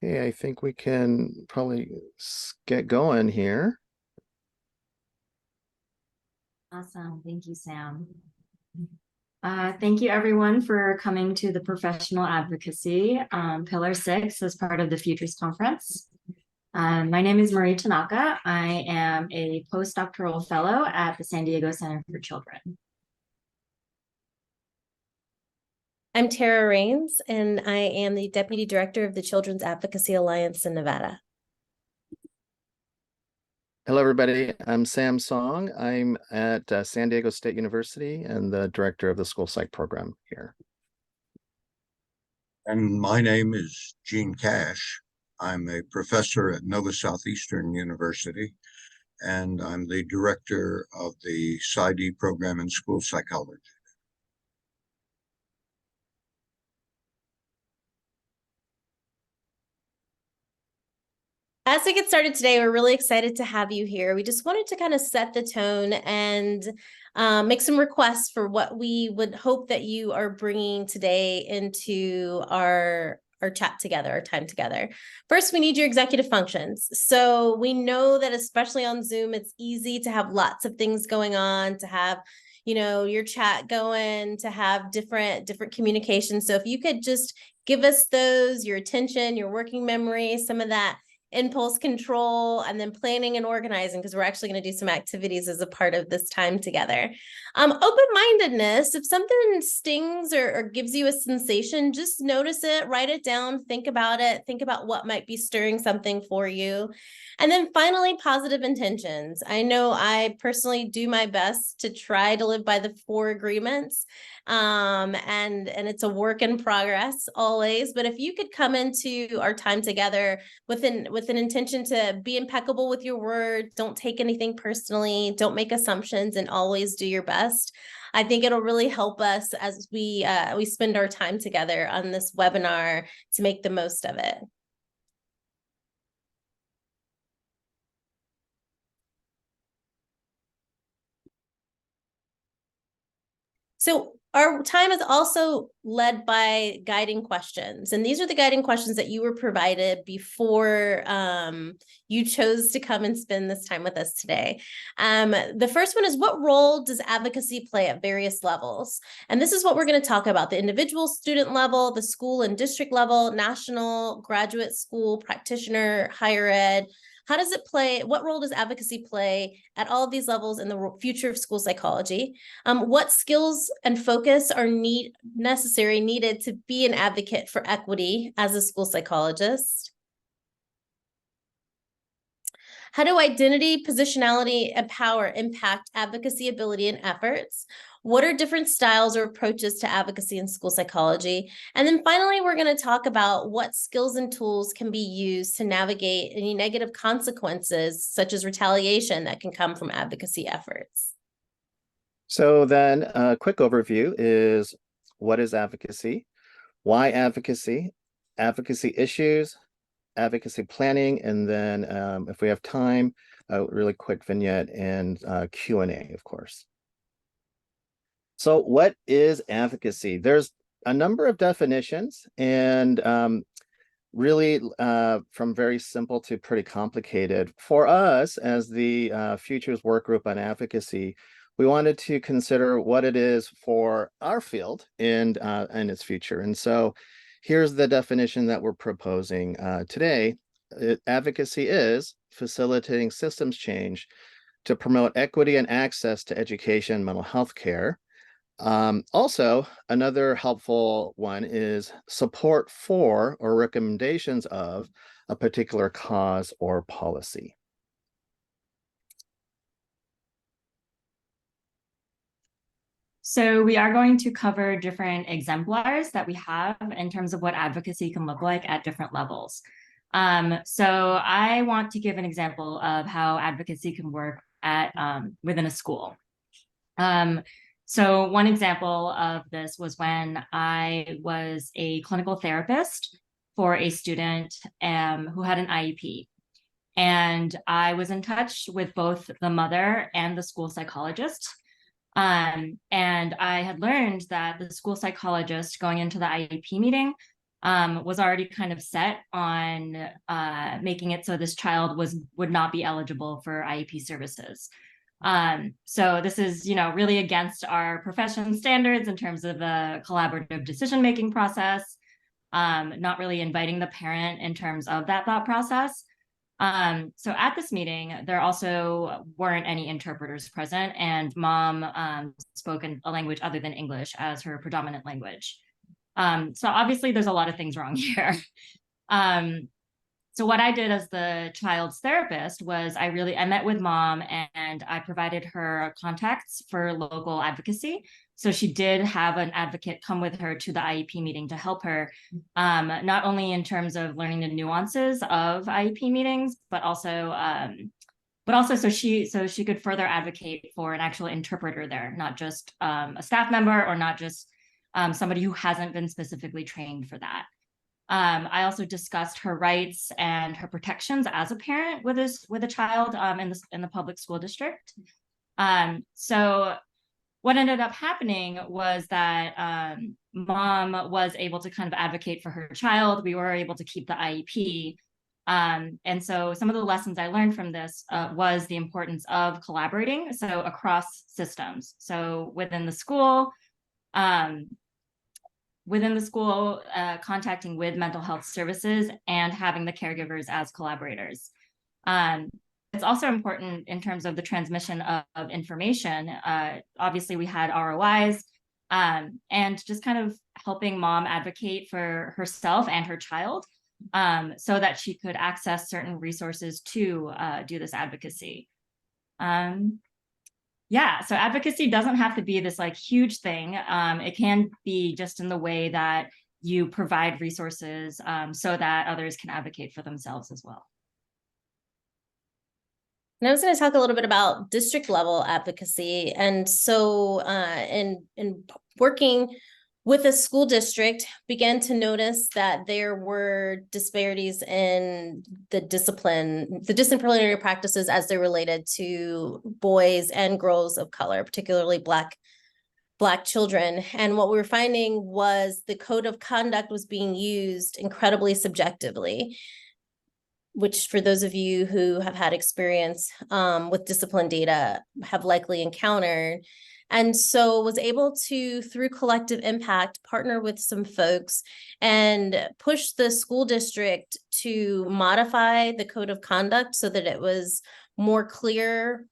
Okay, I think we can probably get going here. Awesome. Thank you, Sam. Thank you, everyone, for coming to the Professional Advocacy Pillar 6 as part of the Futures Conference. My name is Marie Tanaka. I am a postdoctoral fellow at the San Diego Center for Children. I'm Tara Rains, and I am the Deputy Director of the Children's Advocacy Alliance in Nevada. Hello, everybody. I'm Sam Song. I'm at San Diego State University and the director of the school psych program here. And my name is Gene Cash. I'm a professor at Nova Southeastern University, and I'm the director of the PsyD program in school psychology. As we get started today, we're really excited to have you here. We just wanted to kind of set the tone and make some requests for what we would hope that you are bringing today into our chat together, our time together. First, we need your executive functions. So we know that especially on Zoom, it's easy to have lots of things going on, to have your chat going, to have different communications. So if you could just give us those, your attention, your working memory, some of that impulse control, and then planning and organizing, because we're actually going to do some activities as a part of this time together. Open-mindedness, if something stings or gives you a sensation, just notice it, write it down, think about it, think about what might be stirring something for you. And then finally, positive intentions. I know I personally do my best to try to live by the 4 agreements. And it's a work in progress always, but if you could come into our time together with an intention to be impeccable with your word, don't take anything personally, don't make assumptions, and always do your best, I think it'll really help us as we spend our time together on this webinar to make the most of it. So our time is also led by guiding questions. And these are the guiding questions that you were provided before you chose to come and spend this time with us today. The first one is, what role does advocacy play at various levels? And this is what we're going to talk about: the individual student level, the school and district level, national, graduate school, practitioner, higher ed. How does it play? What role does advocacy play at all of these levels in the future of school psychology? What skills and focus are needed to be an advocate for equity as a school psychologist? How do identity, positionality, and power impact advocacy ability and efforts? What are different styles or approaches to advocacy in school psychology? And then finally, we're going to talk about what skills and tools can be used to navigate any negative consequences, such as retaliation, that can come from advocacy efforts. So then a quick overview is, what is advocacy? Why advocacy? Advocacy issues, advocacy planning, and then if we have time, a really quick vignette and Q&A, of course. So what is advocacy? There's a number of definitions, and really from very simple to pretty complicated. For us, as the Futures Work Group on Advocacy, we wanted to consider what it is for our field and its future. And so here's the definition that we're proposing today. Advocacy is facilitating systems change to promote equity and access to education and mental health care. Also, another helpful one is support for or recommendations of a particular cause or policy. So we are going to cover different exemplars that we have in terms of what advocacy can look like at different levels. So I want to give an example of how advocacy can work at within a school. So one example of this was when I was a clinical therapist for a student who had an IEP. And I was in touch with both the mother and the school psychologist. And I had learned that the school psychologist, going into the IEP meeting, was already kind of set on making it so this child would not be eligible for IEP services. So this is, really against our profession standards in terms of the collaborative decision-making process, not really inviting the parent in terms of that thought process. So at this meeting, there also weren't any interpreters present, and mom spoke a language other than English as her predominant language. So obviously there's a lot of things wrong here. So what I did as the child's therapist was I met with mom and I provided her contacts for local advocacy. So she did have an advocate come with her to the IEP meeting to help her, not only in terms of learning the nuances of IEP meetings, but also so she could further advocate for an actual interpreter there, not just a staff member or not just somebody who hasn't been specifically trained for that. I also discussed her rights and her protections as a parent with a child in the public school district. So what ended up happening was that mom was able to kind of advocate for her child. We were able to keep the IEP. And so some of the lessons I learned from this was the importance of collaborating, so across systems. So within the school, contacting with mental health services and having the caregivers as collaborators. It's also important in terms of the transmission of information. Obviously, we had ROIs and just kind of helping mom advocate for herself and her child so that she could access certain resources to do this advocacy. Yeah, so advocacy doesn't have to be this like huge thing. It can be just in the way that you provide resources so that others can advocate for themselves as well. And I was going to talk a little bit about district level advocacy. And so in working with a school district, began to notice that there were disparities in the disciplinary practices as they related to boys and girls of color, particularly Black children. And what we were finding was the code of conduct was being used incredibly subjectively, which for those of you who have had experience with discipline data have likely encountered. And so was able to, through collective impact, partner with some folks and push the school district to modify the code of conduct so that it was more clear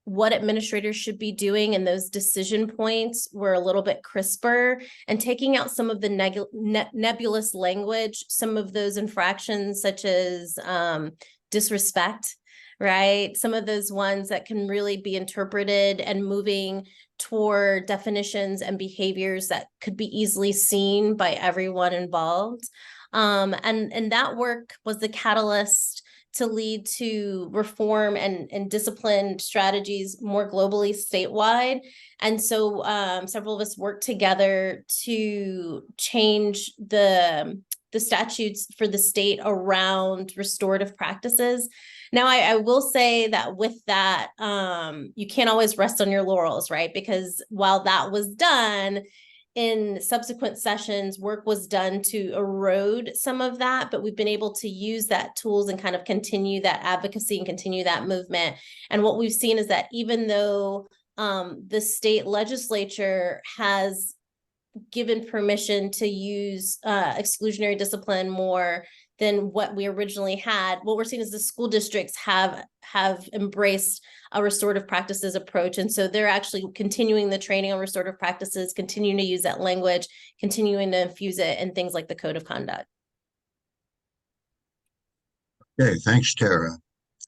what administrators should be doing, and those decision points were a little bit crisper, and taking out some of the nebulous language, some of those infractions such as disrespect, right? Some of those ones that can really be interpreted and moving toward definitions and behaviors that could be easily seen by everyone involved. And that work was the catalyst to lead to reform and discipline strategies more globally statewide. And so several of us worked together to change the statutes for the state around restorative practices. Now, I will say that with that, you can't always rest on your laurels, right? Because while that was done, in subsequent sessions, work was done to erode some of that, but we've been able to use that tools and kind of continue that advocacy and continue that movement. And what we've seen is that even though the state legislature has given permission to use exclusionary discipline more than what we originally had, what we're seeing is the school districts have embraced a restorative practices approach. And so they're actually continuing the training on restorative practices, continuing to use that language, continuing to infuse it in things like the code of conduct. Okay, thanks, Tara.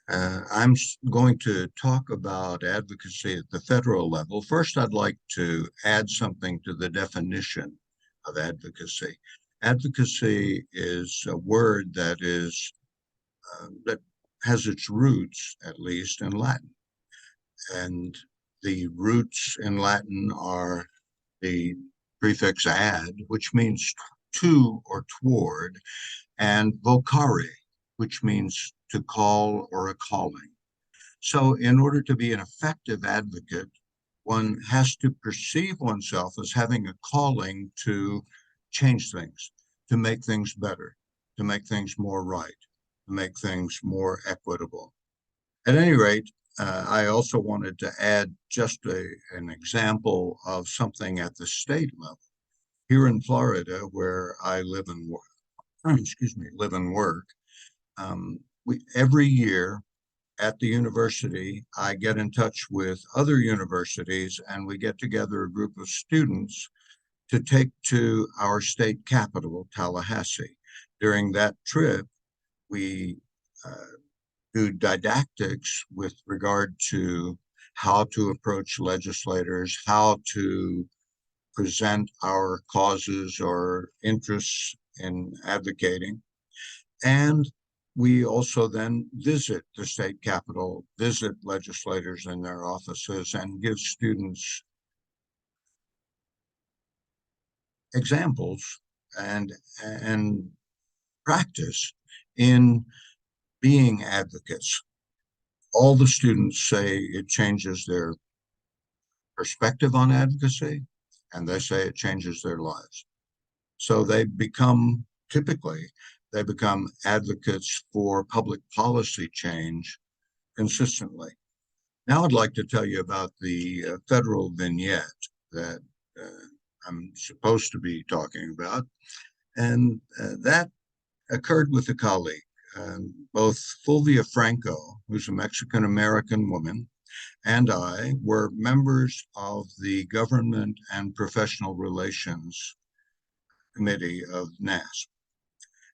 I'm going to talk about advocacy at the federal level. First, I'd like to add something to the definition of advocacy. Advocacy is a word that has its roots, at least, in Latin. And the roots in Latin are the prefix ad, which means to or toward, and vocare, which means to call or a calling. So in order to be an effective advocate, one has to perceive oneself as having a calling to change things, to make things better, to make things more right, to make things more equitable. At any rate, I also wanted to add just an example of something at the state level. Here in Florida, where I live and work, every year at the university, I get in touch with other universities and we get together a group of students to take to our state capital, Tallahassee. During that trip, we do didactics with regard to how to approach legislators, how to present our causes or interests in advocating. And we also then visit the state capitol, visit legislators in their offices, and give students examples and practice in being advocates. All the students say it changes their perspective on advocacy, and they say it changes their lives. So typically, they become advocates for public policy change consistently. Now I'd like to tell you about the federal vignette that I'm supposed to be talking about. And that occurred with a colleague. Both Fulvia Franco, who's a Mexican-American woman, and I were members of the Government and Professional Relations Committee of NASP.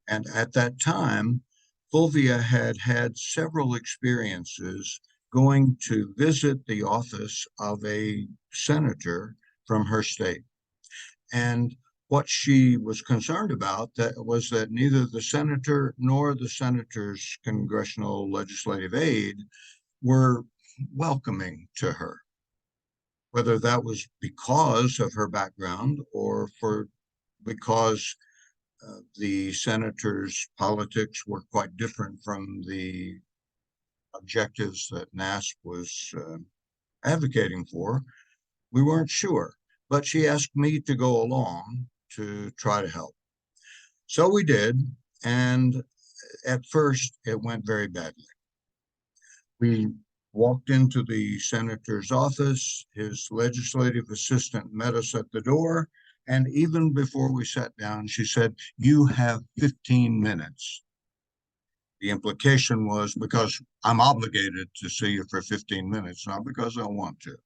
And at that time, Fulvia had had several experiences going to visit the office of a senator from her state. And what she was concerned about was that neither the senator nor the senator's congressional legislative aide were welcoming to her, whether that was because of her background or because the senator's politics were quite different from the objectives that NASP was advocating for. We weren't sure, but she asked me to go along to try to help. So we did, and at first it went very badly. We walked into the senator's office. His legislative assistant met us at the door, and even before we sat down, she said, "You have 15 minutes." The implication was because I'm obligated to see you for 15 minutes, not because I want to.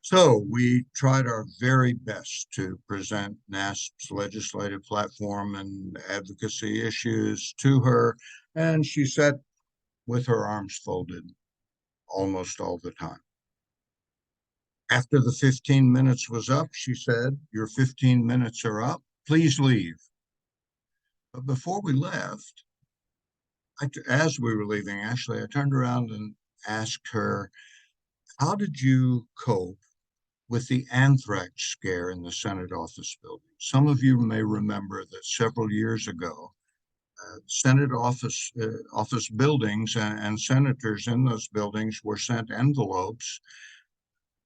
So we tried our very best to present NASP's legislative platform and advocacy issues to her, and she sat with her arms folded almost all the time. After the 15 minutes was up, she said, "Your 15 minutes are up. Please leave." But before we left, as we were leaving, actually, I turned around and asked her, "How did you cope with the anthrax scare in the Senate office building?" Some of you may remember that several years ago, Senate office buildings and senators in those buildings were sent envelopes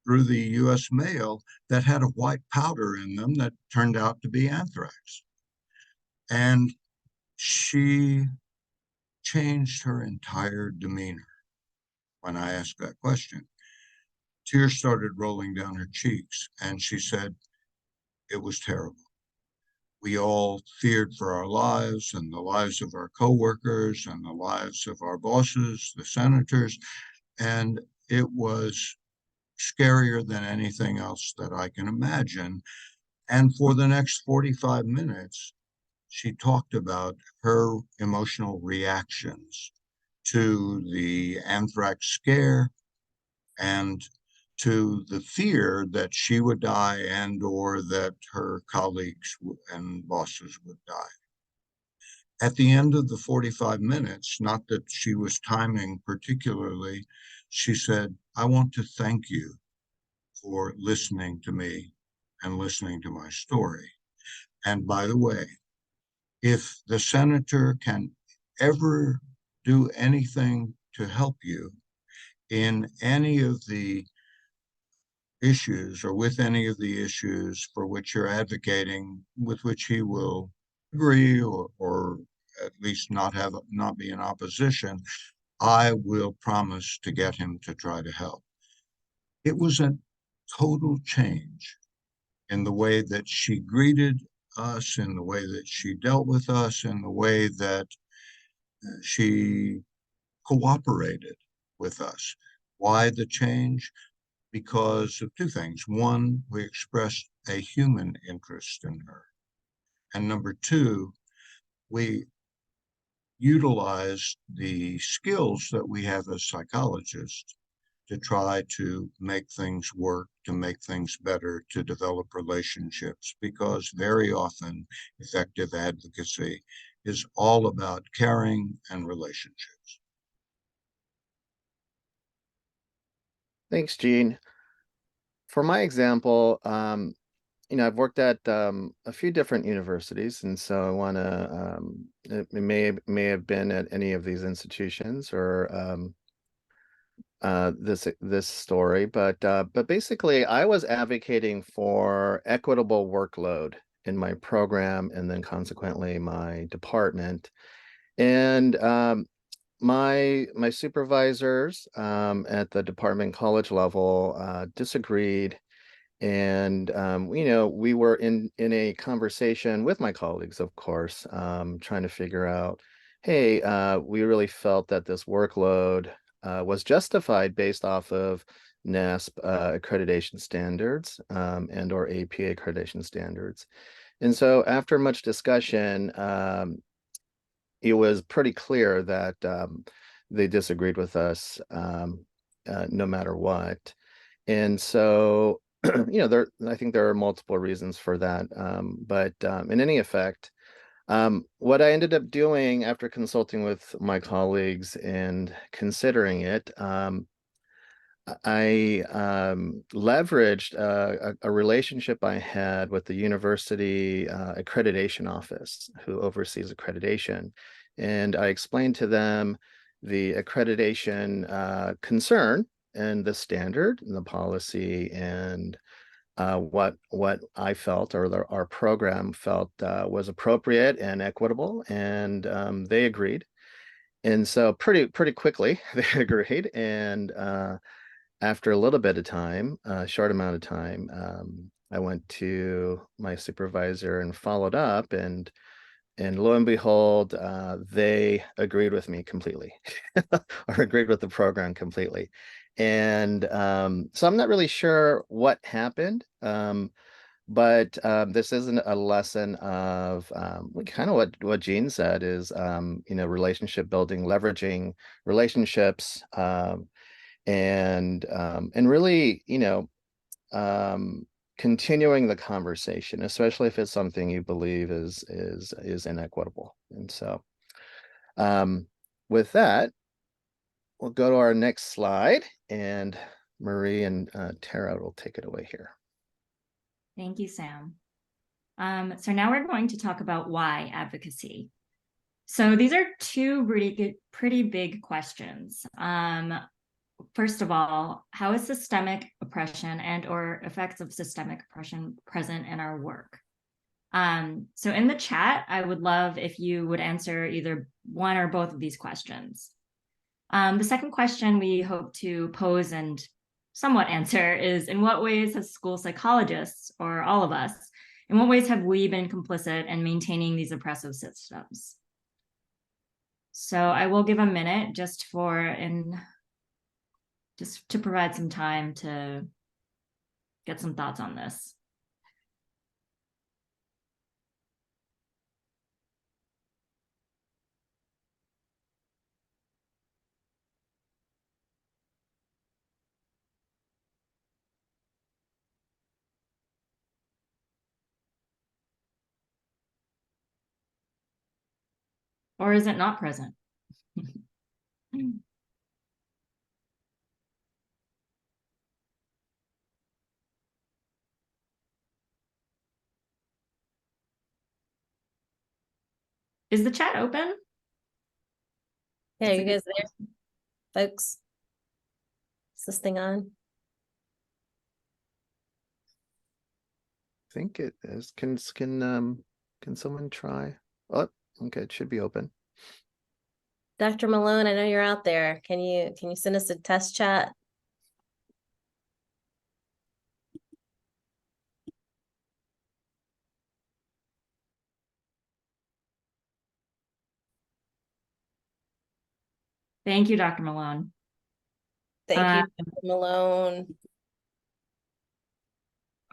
through the U.S. mail that had a white powder in them that turned out to be anthrax. And she changed her entire demeanor when I asked that question. Tears started rolling down her cheeks, and she said, "It was terrible. We all feared for our lives and the lives of our coworkers and the lives of our bosses, the senators, and it was scarier than anything else that I can imagine." And for the next 45 minutes, she talked about her emotional reactions to the anthrax scare and to the fear that she would die and or that her colleagues and bosses would die. At the end of the 45 minutes, not that she was timing particularly, she said, "I want to thank you for listening to me and listening to my story. And by the way, if the senator can ever do anything to help you in any of the issues or with any of the issues for which you're advocating, with which he will agree or at least not be in opposition, I will promise to get him to try to help. It was a total change in the way that she greeted us, in the way that she dealt with us, in the way that she cooperated with us. Why the change? Because of two things. One, we expressed a human interest in her. And number two, we utilized the skills that we have as psychologists to try to make things work, to make things better, to develop relationships, because very often effective advocacy is all about caring and relationships. Thanks, Gene. For my example, I've worked at a few different universities, and so I want to. It may have been at any of these institutions or this story, but basically, I was advocating for equitable workload in my program, and then consequently my department, and my supervisors at the department college level disagreed, and we were in a conversation with my colleagues, of course, trying to figure out, hey, we really felt that this workload was justified based off of NASP accreditation standards and or APA accreditation standards. And so after much discussion, it was pretty clear that they disagreed with us no matter what. And so, I think there are multiple reasons for that. But in any effect, what I ended up doing after consulting with my colleagues and considering it, I leveraged a relationship I had with the university accreditation office who oversees accreditation. And I explained to them the accreditation concern and the standard and the policy and what I felt or our program felt was appropriate and equitable. And they agreed. And so pretty quickly they agreed. And after a little bit of time, a short amount of time, I went to my supervisor and followed up, and lo and behold, they agreed with me completely, or agreed with the program completely. And so I'm not really sure what happened, but this isn't a lesson of kind of what Gene said is relationship building, leveraging relationships. And really, continuing the conversation, especially if it's something you believe is inequitable. And so, with that, we'll go to our next slide, and Marie and Tara will take it away here. Thank you, Sam. So now we're going to talk about why advocacy. So these are two pretty big questions. First of all, how is systemic oppression and or effects of systemic oppression present in our work? So in the chat, I would love if you would answer either one or both of these questions. The second question we hope to pose and somewhat answer is, in what ways has school psychologists, or all of us, in what ways have we been complicit in maintaining these oppressive systems? So I will give a minute just to provide some time to get some thoughts on this. Or is it not present? Is the chat open? Yeah, you guys there, folks? Is this thing on? I think it is. Can someone try? Oh, okay, it should be open. Dr. Malone, I know you're out there. Can you send us a test chat? Thank you, Dr. Malone. Thank you, Dr. Malone.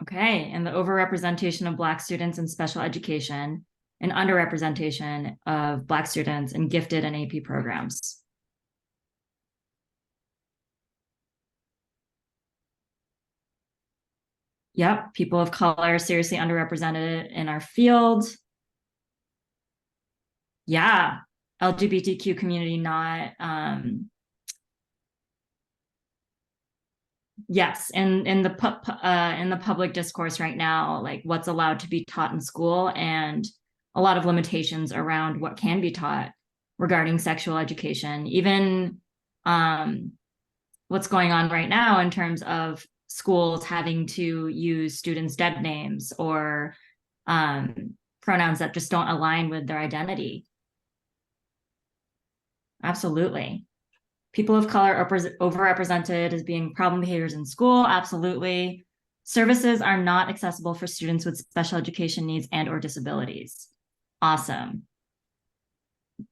Okay, and the overrepresentation of Black students in special education and underrepresentation of Black students in gifted and AP programs. Yep, people of color seriously underrepresented in our field. Yeah, LGBTQ community not, yes, in the public discourse right now, like what's allowed to be taught in school and a lot of limitations around what can be taught regarding sexual education, even what's going on right now in terms of schools having to use students' dead names or pronouns that just don't align with their identity. Absolutely. People of color are overrepresented as being problem behaviors in school. Absolutely. Services are not accessible for students with special education needs and or disabilities. Awesome.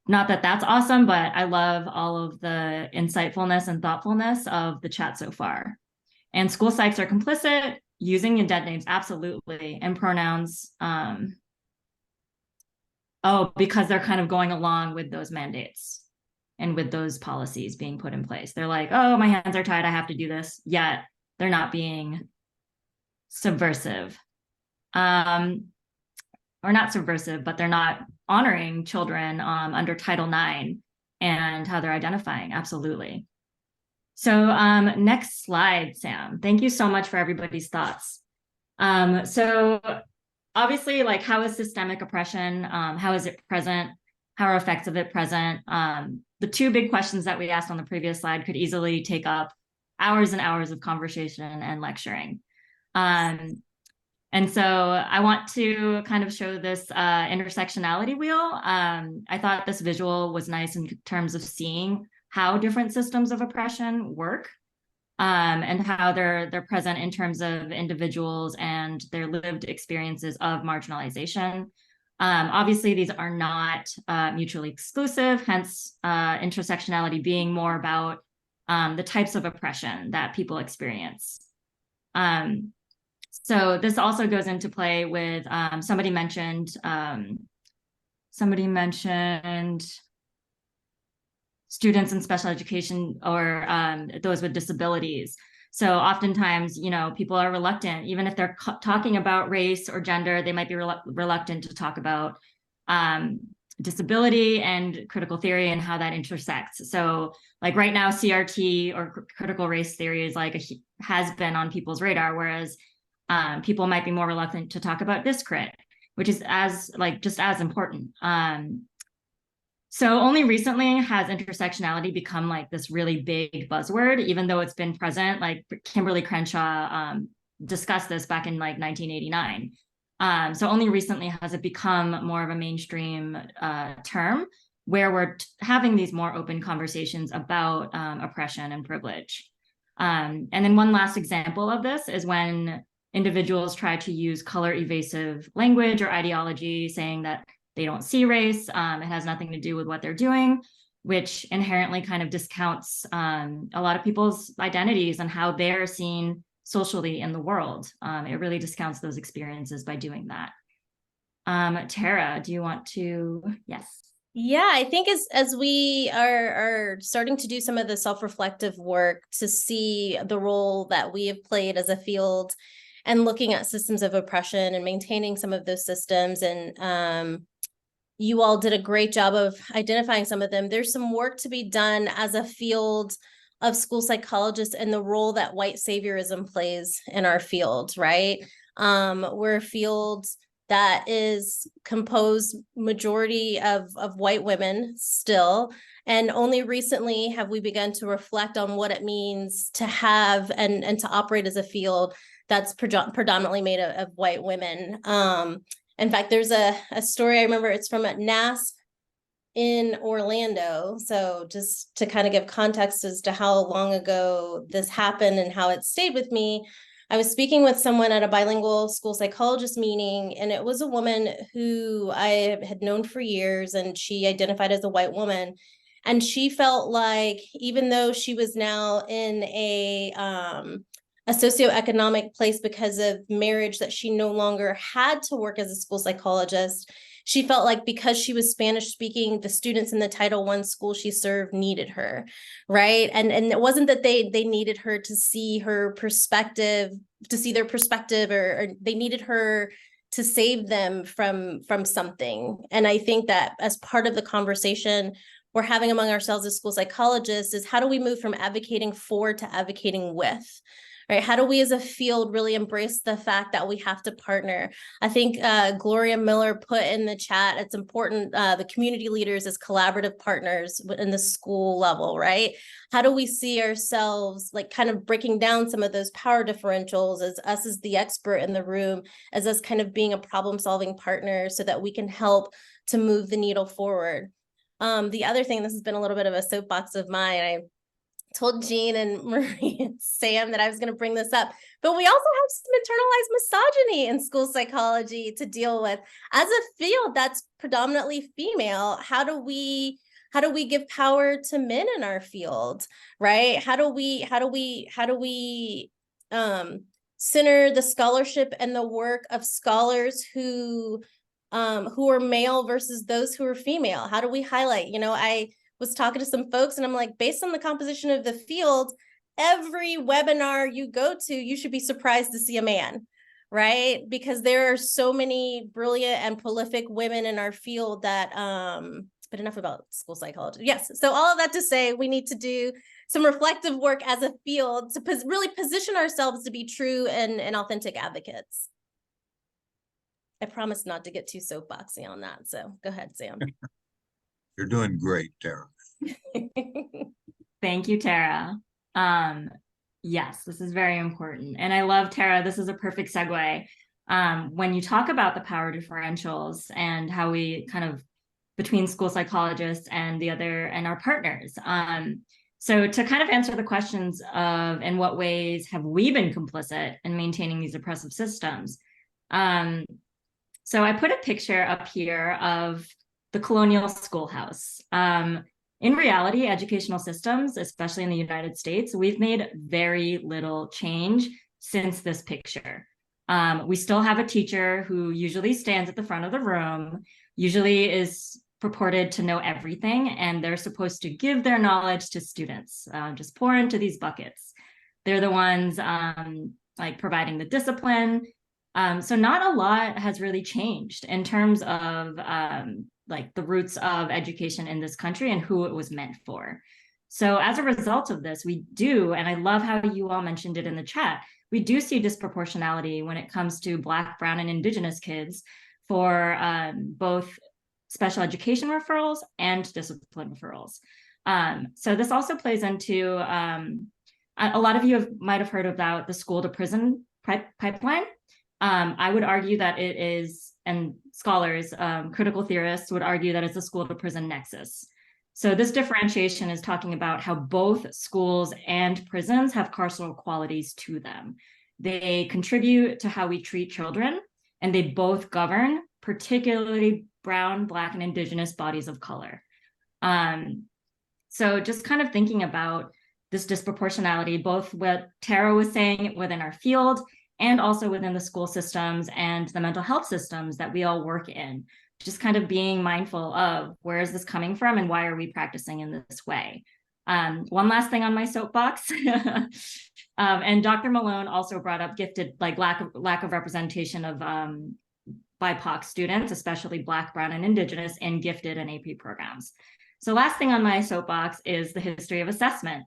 Not that that's awesome, but I love all of the insightfulness and thoughtfulness of the chat so far. And school sites are complicit using your dead names, absolutely, and pronouns. Because they're kind of going along with those mandates and with those policies being put in place. They're like, oh, my hands are tied, I have to do this, yet they're not being subversive. Or not subversive, but they're not honoring children under Title IX and how they're identifying, absolutely. So next slide, Sam. Thank you so much for everybody's thoughts. So obviously, like, how is systemic oppression? How is it present? How are effects of it present? The two big questions that we asked on the previous slide could easily take up hours and hours of conversation and lecturing. And so I want to kind of show this intersectionality wheel. I thought this visual was nice in terms of seeing how different systems of oppression work and how they're present in terms of individuals and their lived experiences of marginalization. Obviously, these are not mutually exclusive, hence intersectionality being more about the types of oppression that people experience. So this also goes into play with somebody mentioned students in special education or those with disabilities. So oftentimes, people are reluctant, even if they're talking about race or gender, they might be reluctant to talk about disability and critical theory and how that intersects. So like right now, CRT or critical race theory is has been on people's radar, whereas people might be more reluctant to talk about discrit, which is just as important. So only recently has intersectionality become like this really big buzzword, even though it's been present. Like Kimberly Crenshaw discussed this back in like 1989. So only recently has it become more of a mainstream term where we're having these more open conversations about oppression and privilege. And then one last example of this is when individuals try to use color evasive language or ideology, saying that they don't see race, it has nothing to do with what they're doing, which inherently kind of discounts a lot of people's identities and how they're seen socially in the world. It really discounts those experiences by doing that. Tara, do you want to? Yes. Yeah, I think as we are starting to do some of the self-reflective work to see the role that we have played as a field and looking at systems of oppression and maintaining some of those systems, and you all did a great job of identifying some of them. There's some work to be done as a field of school psychologists and the role that white saviorism plays in our field, right? We're a field that is composed majority of white women still. And only recently have we begun to reflect on what it means to have and to operate as a field that's predominantly made of white women. In fact, there's a story I remember, it's from a NASP in Orlando. So just to kind of give context as to how long ago this happened and how it stayed with me, I was speaking with someone at a bilingual school psychologist meeting, and it was a woman who I had known for years, and she identified as a white woman. And she felt like, even though she was now in a socioeconomic place because of marriage, that she no longer had to work as a school psychologist, she felt like because she was Spanish speaking, the students in the Title I school she served needed her, right? And it wasn't that they needed her to see her perspective, to see their perspective, or they needed her to save them from something. And I think that as part of the conversation we're having among ourselves as school psychologists is, how do we move from advocating for to advocating with? Right? How do we as a field really embrace the fact that we have to partner? I think Gloria Miller put in the chat, it's important, the community leaders as collaborative partners in the school level, right? How do we see ourselves like kind of breaking down some of those power differentials as us as the expert in the room, as us kind of being a problem-solving partner so that we can help to move the needle forward. The other thing, this has been a little bit of a soapbox of mine, I told Jean and Marie and Sam that I was going to bring this up, but we also have some internalized misogyny in school psychology to deal with. As a field that's predominantly female, how do we give power to men in our field, right? How do we center the scholarship and the work of scholars who are male versus those who are female? How do we highlight? I was talking to some folks and I'm like, based on the composition of the field, every webinar you go to, you should be surprised to see a man, right? Because there are so many brilliant and prolific women in our field that, but enough about school psychology. Yes, so all of that to say, we need to do some reflective work as a field to really position ourselves to be true and authentic advocates. I promise not to get too soapboxy on that. So go ahead, Sam. You're doing great, Tara. Thank you, Tara. Yes, this is very important. And I love, Tara, this is a perfect segue. When you talk about the power differentials and how we kind of between school psychologists and our partners. So to kind of answer the questions of in what ways have we been complicit in maintaining these oppressive systems? So I put a picture up here of the colonial schoolhouse. In reality, educational systems, especially in the United States, we've made very little change since this picture. We still have a teacher who usually stands at the front of the room, usually is purported to know everything, and they're supposed to give their knowledge to students, just pour into these buckets. They're the ones like providing the discipline. So not a lot has really changed in terms of like the roots of education in this country and who it was meant for. So as a result of this, we do, and I love how you all mentioned it in the chat, we do see disproportionality when it comes to Black, Brown, and Indigenous kids for both special education referrals and discipline referrals. So this also plays into, a lot of you might have heard about the school to prison pipeline. I would argue that it is, and scholars, critical theorists would argue that it's a school to prison nexus. So this differentiation is talking about how both schools and prisons have carceral qualities to them. They contribute to how we treat children, and they both govern particularly Brown, Black, and Indigenous bodies of color. So just kind of thinking about this disproportionality, both what Tara was saying within our field and also within the school systems and the mental health systems that we all work in, just kind of being mindful of where is this coming from and why are we practicing in this way. One last thing on my soapbox, and Dr. Malone also brought up gifted, like lack of representation of BIPOC students, especially Black, Brown, and Indigenous in gifted and AP programs. So last thing on my soapbox is the history of assessment.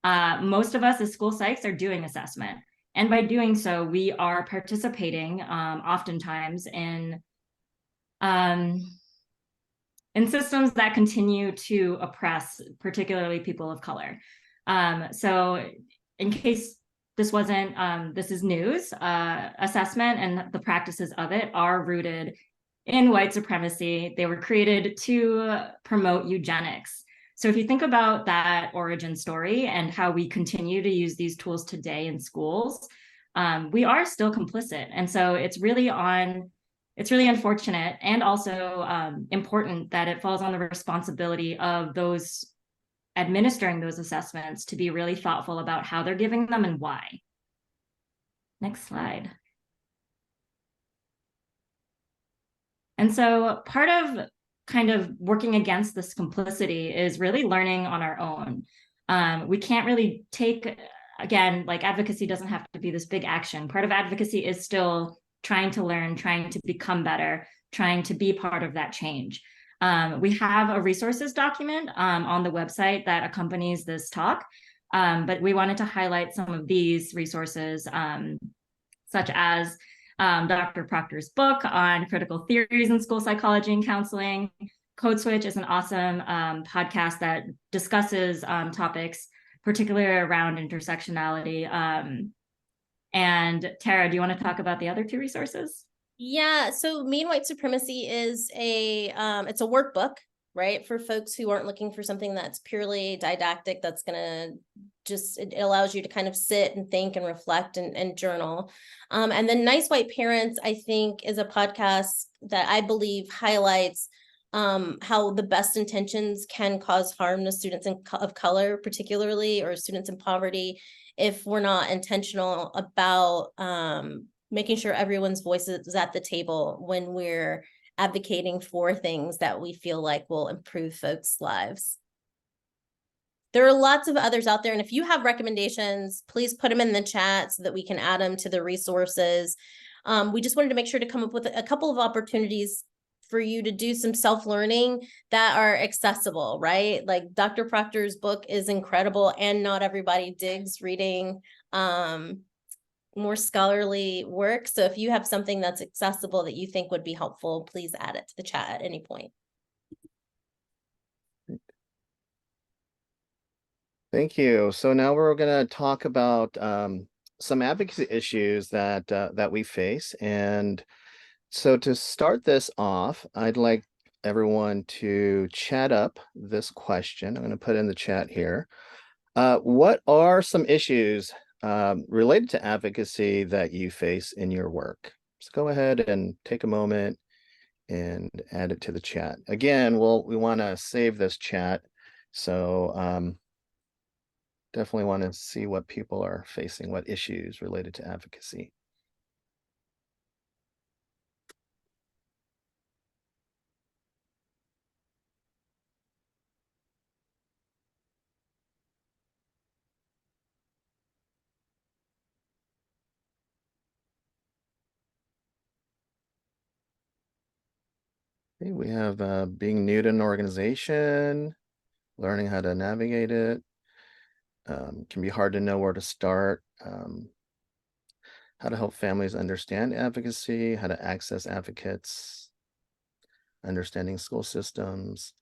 Most of us as school psychs are doing assessment. And by doing so, we are participating oftentimes in systems that continue to oppress, particularly people of color. So in case this wasn't, this is news, assessment and the practices of it are rooted in white supremacy. They were created to promote eugenics. So if you think about that origin story and how we continue to use these tools today in schools, we are still complicit. And so it's really unfortunate and also important that it falls on the responsibility of those administering those assessments to be really thoughtful about how they're giving them and why. Next slide. And so part of kind of working against this complicity is really learning on our own. We can't really take, again, like advocacy doesn't have to be this big action. Part of advocacy is still trying to learn, trying to become better, trying to be part of that change. We have a resources document on the website that accompanies this talk, but we wanted to highlight some of these resources, such as Dr. Proctor's book on critical theories in school psychology and counseling. Code Switch is an awesome podcast that discusses topics, particularly around intersectionality. And Tara, do you want to talk about the other two resources? Yeah, so Me and White Supremacy is it's a workbook, right? For folks who aren't looking for something that's purely didactic, that's gonna it allows you to kind of sit and think and reflect and journal. And then Nice White Parents, I think, is a podcast that I believe highlights how the best intentions can cause harm to students of color, particularly, or students in poverty, if we're not intentional about making sure everyone's voice is at the table when we're advocating for things that we feel like will improve folks' lives. There are lots of others out there, and if you have recommendations, please put them in the chat so that we can add them to the resources. We just wanted to make sure to come up with a couple of opportunities for you to do some self-learning that are accessible, right? Like Dr. Proctor's book is incredible, and not everybody digs reading more scholarly work. So if you have something that's accessible that you think would be helpful, please add it to the chat at any point. Thank you. So now we're going to talk about some advocacy issues that we face. And so to start this off, I'd like everyone to chat up this question. I'm going to put in the chat here. What are some issues related to advocacy that you face in your work? So go ahead and take a moment and add it to the chat. Again, we want to save this chat. So definitely want to see what people are facing, what issues related to advocacy. Okay, we have being new to an organization, learning how to navigate it. Can be hard to know where to start. How to help families understand advocacy, how to access advocates, understanding school systems.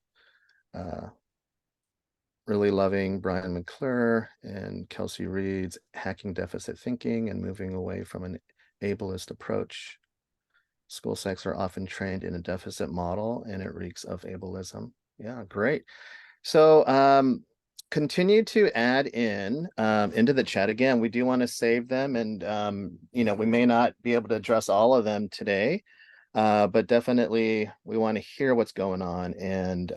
Really loving Brian McClure and Kelsey Reed's Hacking Deficit Thinking and Moving Away from an Ableist Approach. School psychs are often trained in a deficit model and it reeks of ableism. Yeah, great. So continue to add in into the chat. Again, we do want to save them, and we may not be able to address all of them today, but definitely we want to hear what's going on and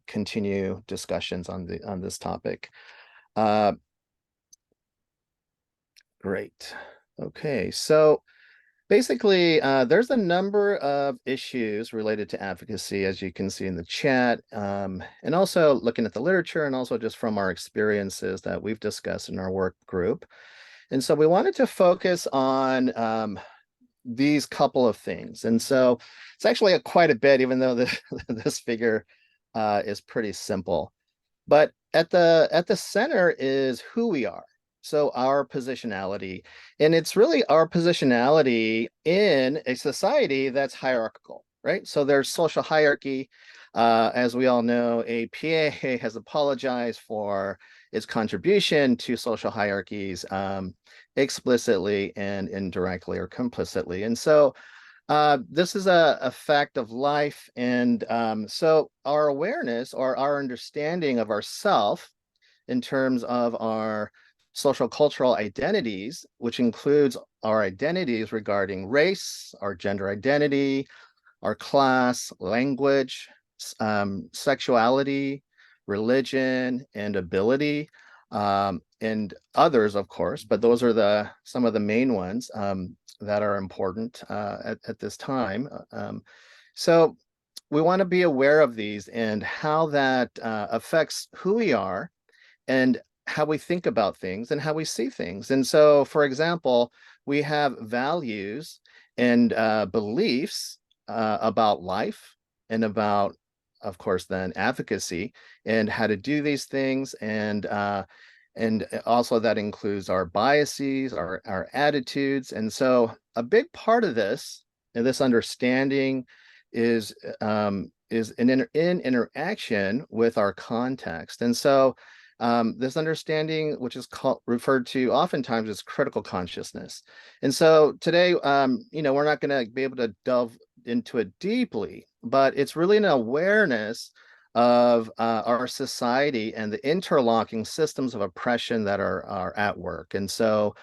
continue discussions on this topic. Great. Okay, so basically, there's a number of issues related to advocacy, as you can see in the chat, and also looking at the literature and also just from our experiences that we've discussed in our work group. And so we wanted to focus on these couple of things. And so it's actually quite a bit, even though this figure is pretty simple. But at the center is who we are. So our positionality, and it's really our positionality in a society that's hierarchical, right? So there's social hierarchy. As we all know, APA has apologized for its contribution to social hierarchies explicitly and indirectly or complicitly. And so This is a fact of life. And so our awareness or our understanding of ourself in terms of our social cultural identities, which includes our identities regarding race, our gender identity, our class, language, sexuality, religion, and ability, and others, of course, but those are some of the main ones that are important at this time. So we want to be aware of these and how that affects who we are and how we think about things and how we see things. And so, for example, we have values and beliefs about life and about, of course, then advocacy and how to do these things. And also that includes our biases, our attitudes. And so a big part of this and this understanding is in interaction with our context. And so this understanding, which is referred to oftentimes as critical consciousness. And so today, we're not going to be able to delve into it deeply, but it's really an awareness of our society and the interlocking systems of oppression that are at work. And so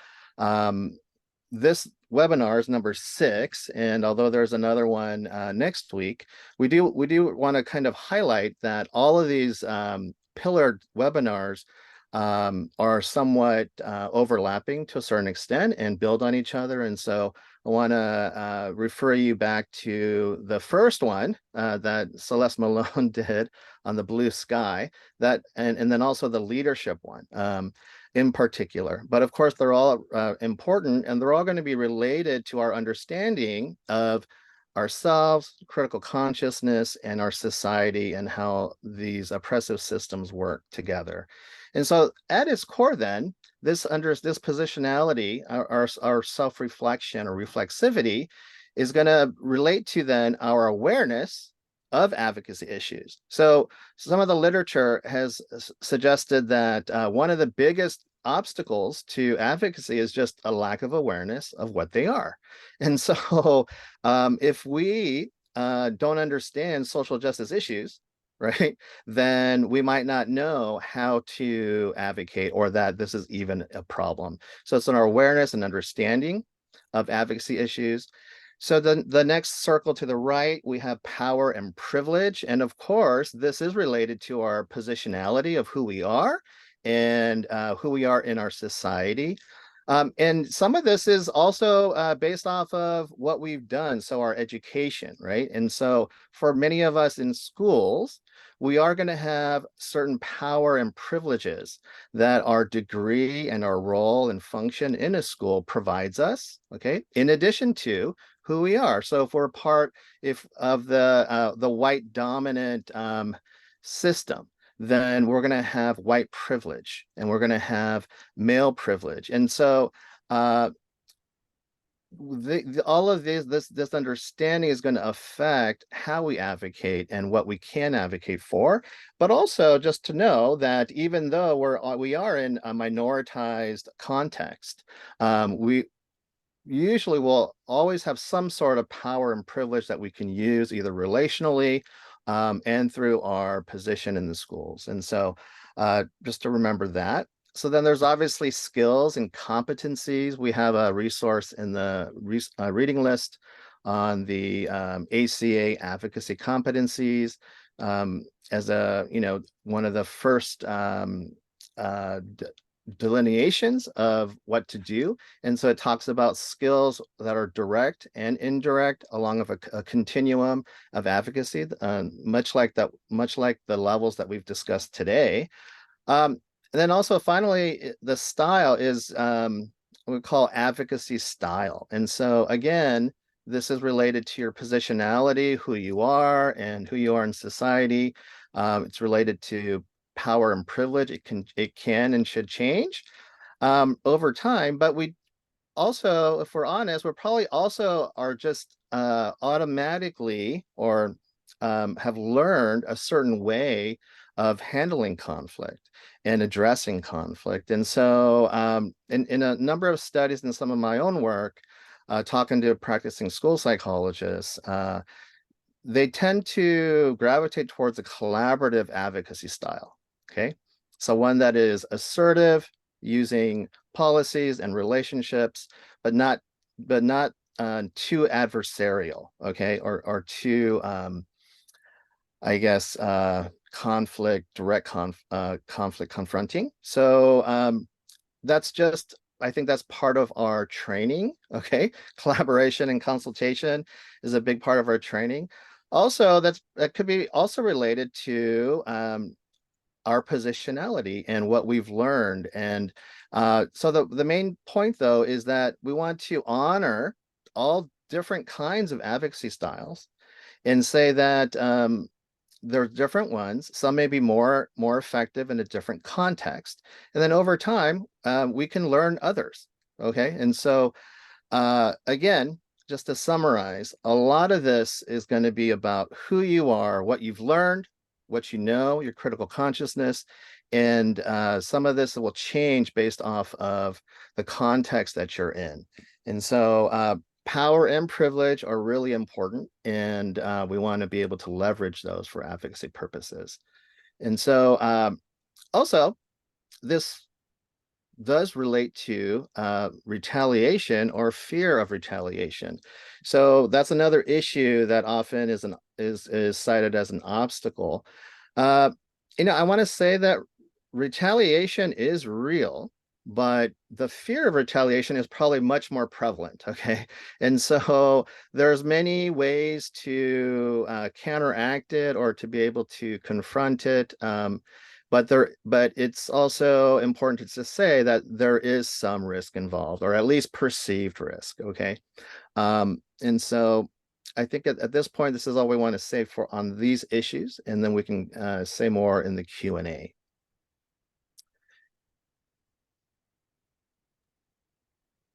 this webinar is number 6, and although there's another one next week, we do want to kind of highlight that all of these pillared webinars are somewhat overlapping to a certain extent and build on each other. And so I want to refer you back to the first one that Celeste Malone did on the blue sky, and then also the leadership one in particular. But of course, they're all important, and they're all going to be related to our understanding of ourselves, critical consciousness, and our society, and how these oppressive systems work together. And so at its core then, this positionality, our self-reflection or reflexivity, is going to relate to then our awareness of advocacy issues. So some of the literature has suggested that one of the biggest obstacles to advocacy is just a lack of awareness of what they are. And so if we don't understand social justice issues, right, then we might not know how to advocate or that this is even a problem. So it's in our awareness and understanding of advocacy issues. So the next circle to the right, we have power and privilege. And of course, this is related to our positionality of who we are and who we are in our society. And some of this is also based off of what we've done, so our education, right? And so for many of us in schools, we are going to have certain power and privileges that our degree and our role and function in a school provides us, okay, in addition to who we are. So if we're part of the white dominant system, then we're going to have white privilege and we're going to have male privilege. And so all of this understanding is going to affect how we advocate and what we can advocate for, but also just to know that even though we are in a minoritized context, we usually will always have some sort of power and privilege that we can use either relationally and through our position in the schools. And so just to remember that. So then there's obviously skills and competencies. We have a resource in the reading list on the ACA advocacy competencies as one of the first delineations of what to do. And so it talks about skills that are direct and indirect along with a continuum of advocacy, much like the levels that we've discussed today. And then also finally, the style is we call advocacy style. And so again, this is related to your positionality, who you are and who you are in society. It's related to power and privilege. It can and should change over time, but we also, if we're honest, we're probably also are just automatically or have learned a certain way of handling conflict and addressing conflict. And so in a number of studies and some of my own work, talking to practicing school psychologists, they tend to gravitate towards a collaborative advocacy style. Okay. So one that is assertive, using policies and relationships, but not too adversarial, okay, or too I guess conflict confronting. So that's just, I think that's part of our training. Okay. Collaboration and consultation is a big part of our training. Also, that could be also related to our positionality and what we've learned. And so the main point, though, is that we want to honor all different kinds of advocacy styles and say that there's different ones. Some may be more effective in a different context. And then over time, we can learn others. Okay. And so again, just to summarize, a lot of this is going to be about who you are, what you've learned, what you know, your critical consciousness, and some of this will change based off of the context that you're in. And so power and privilege are really important, and we want to be able to leverage those for advocacy purposes. And so also, this does relate to retaliation or fear of retaliation. So that's another issue that often is cited as an obstacle. I want to say that retaliation is real, but the fear of retaliation is probably much more prevalent. Okay. And so there's many ways to counteract it or to be able to confront it. But it's also important to say that there is some risk involved, or at least perceived risk. Okay. And so I think at this point, this is all we want to say for on these issues, and then we can say more in the Q&A.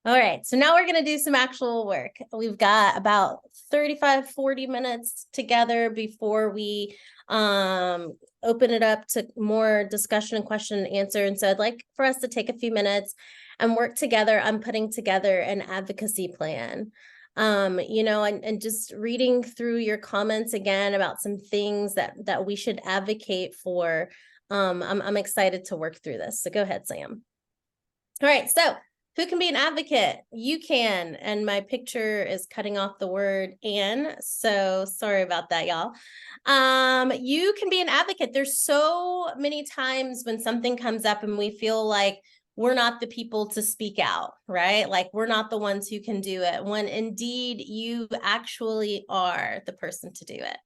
All right, so now we're going to do some actual work. We've got about 35, 40 minutes together before we open it up to more discussion and question and answer. And so I'd like for us to take a few minutes and work together on putting together an advocacy plan. And just reading through your comments again about some things that we should advocate for. I'm excited to work through this. So go ahead, Sam. All right, so who can be an advocate? You can. And my picture is cutting off the word "and," so sorry about that, y'all. You can be an advocate. There's so many times when something comes up and we feel like we're not the people to speak out, right? Like we're not the ones who can do it, when indeed you actually are the person to do it.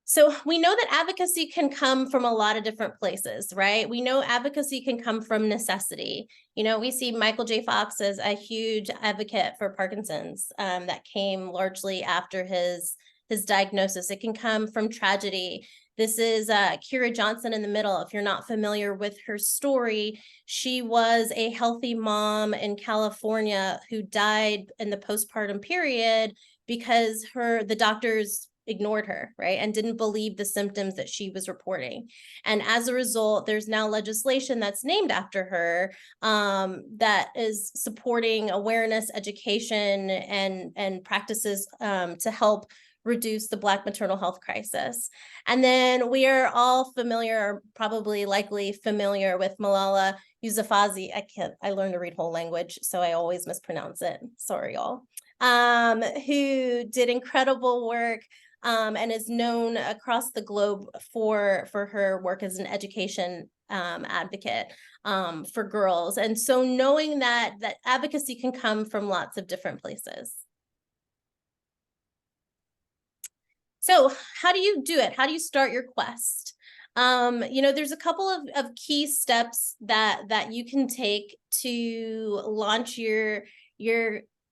So we know that advocacy can come from a lot of different places, right? We know advocacy can come from necessity. We see Michael J. Fox as a huge advocate for Parkinson's that came largely after his diagnosis. It can come from tragedy. This is Kira Johnson in the middle. If you're not familiar with her story, she was a healthy mom in California who died in the postpartum period because the doctors ignored her, right? And didn't believe the symptoms that she was reporting. And as a result, there's now legislation that's named after her that is supporting awareness, education, and practices to help reduce the Black maternal health crisis. And then we are all familiar, or probably likely familiar, with Malala Yousafzai. I learned to read whole language, so I always mispronounce it. Sorry, y'all. Who did incredible work and is known across the globe for her work as an education advocate for girls. And so knowing that advocacy can come from lots of different places. So how do you do it? How do you start your quest? There's a couple of key steps that you can take to launch your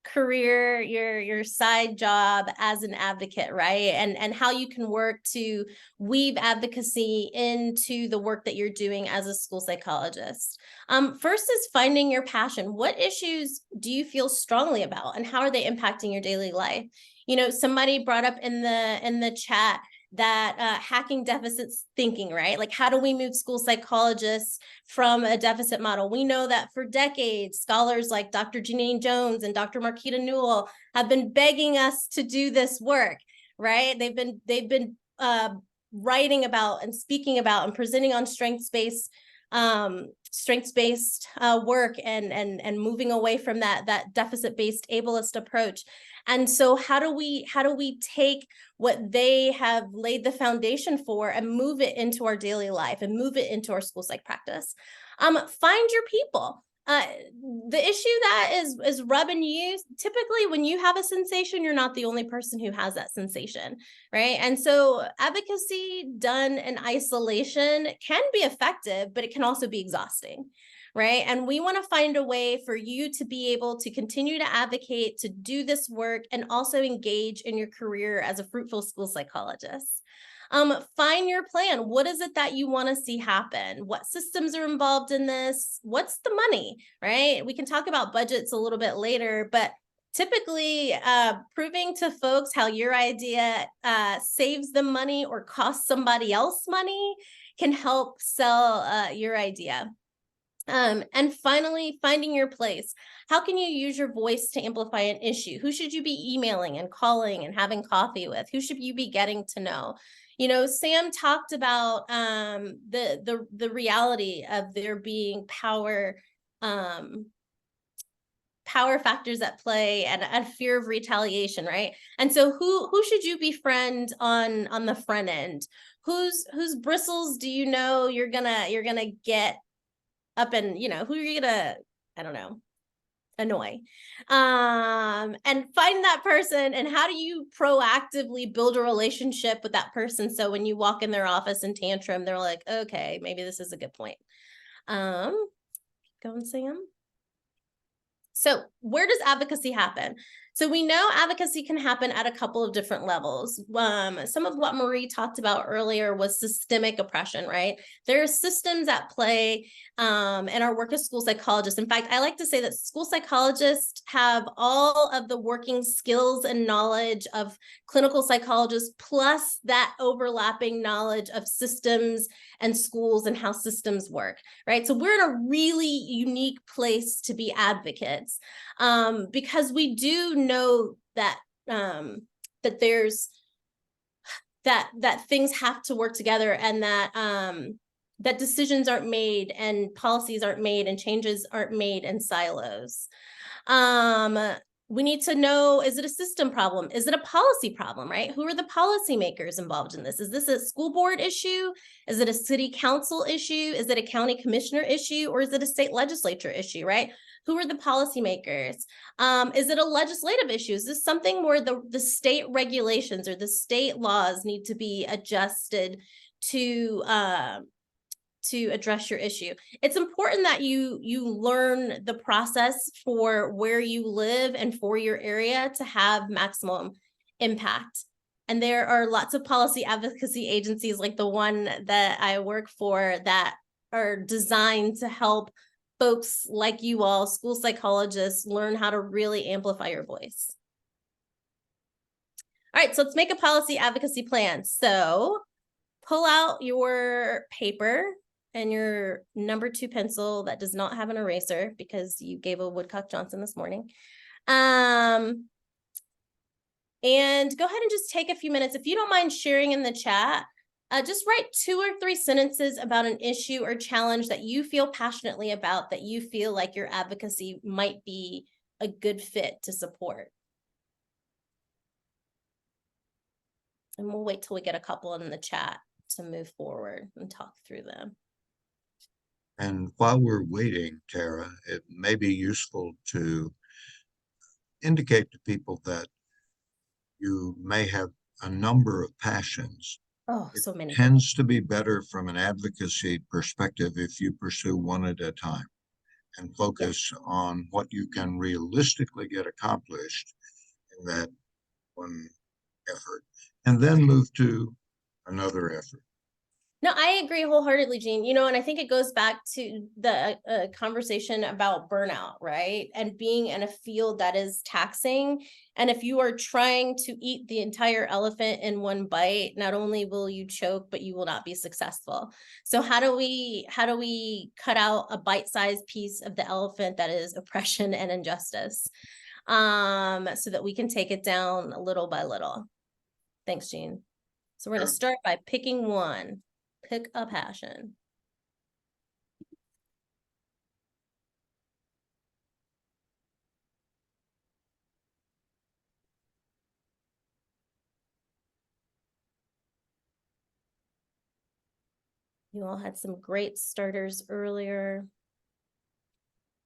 career, your side job as an advocate, right? And how you can work to weave advocacy into the work that you're doing as a school psychologist. First is finding your passion. What issues do you feel strongly about, and how are they impacting your daily life? Somebody brought up in the chat hacking deficits thinking, right? Like, how do we move school psychologists from a deficit model? We know that for decades, scholars like Dr. Janine Jones and Dr. Marquita Newell have been begging us to do this work, right? They've been writing about and speaking about and presenting on strengths-based work and moving away from that deficit-based ableist approach. And so how do we take what they have laid the foundation for and move it into our daily life and move it into our school psych practice? Find your people. The issue that is rubbing you, typically when you have a sensation, you're not the only person who has that sensation, right? And so advocacy done in isolation can be effective, but it can also be exhausting, right? And we want to find a way for you to be able to continue to advocate, to do this work, and also engage in your career as a fruitful school psychologist. Find your plan. What is it that you want to see happen? What systems are involved in this? What's the money, right? We can talk about budgets a little bit later, but typically proving to folks how your idea saves them money or costs somebody else money can help sell your idea. And finally, finding your place. How can you use your voice to amplify an issue? Who should you be emailing and calling and having coffee with? Who should you be getting to know? You know, Sam talked about the reality of there being power factors at play and a fear of retaliation, right? And so who should you befriend on the front end? Whose bristles do you know you're gonna get up and, you know, who are you gonna, I don't know, annoy? And find that person, and how do you proactively build a relationship with that person so when you walk in their office and tantrum, they're like, okay, maybe this is a good point. Go and Sam. So where does advocacy happen? So we know advocacy can happen at a couple of different levels. Some of what Marie talked about earlier was systemic oppression, right? There are systems at play in our work as school psychologists. In fact, I like to say that school psychologists have all of the working skills and knowledge of clinical psychologists, plus that overlapping knowledge of systems and schools and how systems work, right? So we're in a really unique place to be advocates because we do know that that there's that things have to work together, and that that decisions aren't made and policies aren't made and changes aren't made in silos. We need to know, is it a system problem? Is it a policy problem, right? Who are the policymakers involved in this? Is this a school board issue? Is it a city council issue? Is it a county commissioner issue? Or is it a state legislature issue, right? Who are the policymakers? Is it a legislative issue? Is this something where the state regulations or the state laws need to be adjusted to address your issue? It's important that you learn the process for where you live and for your area to have maximum impact. And there are lots of policy advocacy agencies like the one that I work for that are designed to help folks like you all, school psychologists, learn how to really amplify your voice. All right, so let's make a policy advocacy plan. So pull out your paper and your number 2 pencil that does not have an eraser because you gave a Woodcock Johnson this morning. And go ahead and just take a few minutes. If you don't mind sharing in the chat, just write 2 or 3 sentences about an issue or challenge that you feel passionately about, that you feel like your advocacy might be a good fit to support. And we'll wait till we get a couple in the chat to move forward and talk through them. And while we're waiting, Tara, it may be useful to indicate to people that you may have a number of passions. Oh, so many. It tends to be better from an advocacy perspective if you pursue one at a time and focus on what you can realistically get accomplished in that one effort, and then move to another effort. No, I agree wholeheartedly, Jean. You know, and I think it goes back to the conversation about burnout, right? And being in a field that is taxing. And if you are trying to eat the entire elephant in one bite, not only will you choke, but you will not be successful. So how do we cut out a bite-sized piece of the elephant that is oppression and injustice, so that we can take it down little by little? Thanks, Jean. So we're going to start by picking one. Pick a passion. You all had some great starters earlier.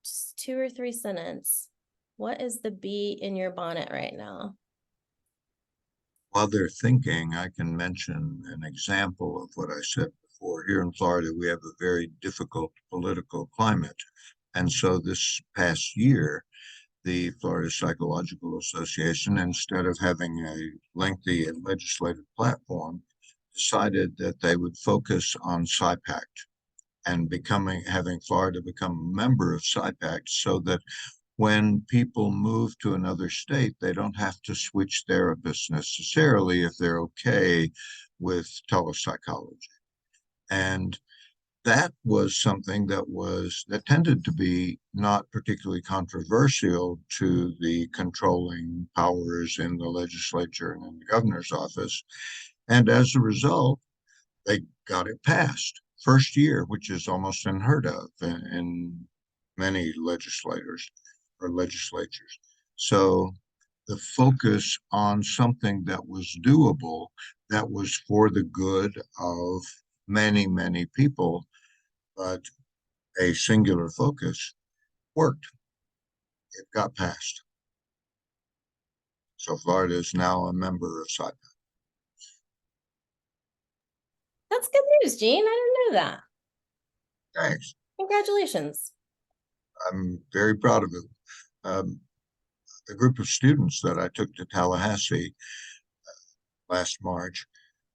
Just 2 or 3 sentences. What is the bee in your bonnet right now? While they're thinking, I can mention an example of what I said before. Here in Florida, we have a very difficult political climate. And so this past year, the Florida Psychological Association, instead of having a lengthy legislative platform, decided that they would focus on SIPACT and having Florida become a member of SIPACT so that when people move to another state, they don't have to switch therapists necessarily if they're okay with telepsychology. And that was something that tended to be not particularly controversial to the controlling powers in the legislature and in the governor's office. And as a result, they got it passed first year, which is almost unheard of in many legislators or legislatures. So the focus on something that was doable, that was for the good of many, many people, but a singular focus worked. It got passed. So Florida is now a member of SIPAC. That's good news, Jean. I didn't know that. Thanks. Congratulations. I'm very proud of it. The group of students that I took to Tallahassee last March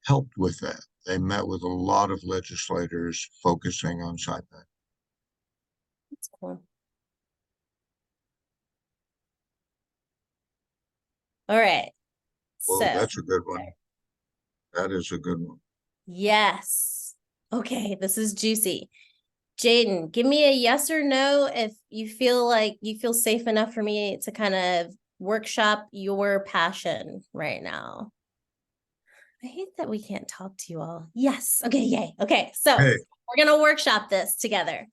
helped with that. They met with a lot of legislators focusing on SIPAC. That's cool. All right. Well, So that's a good one. That is a good one. yes. Okay, this is juicy. Jaden, give me a yes or no if you feel like you feel safe enough for me to kind of workshop your passion right now. I hate that we can't talk to you all. Yes. Okay, yay. Okay, so Hey. we're going to workshop this together.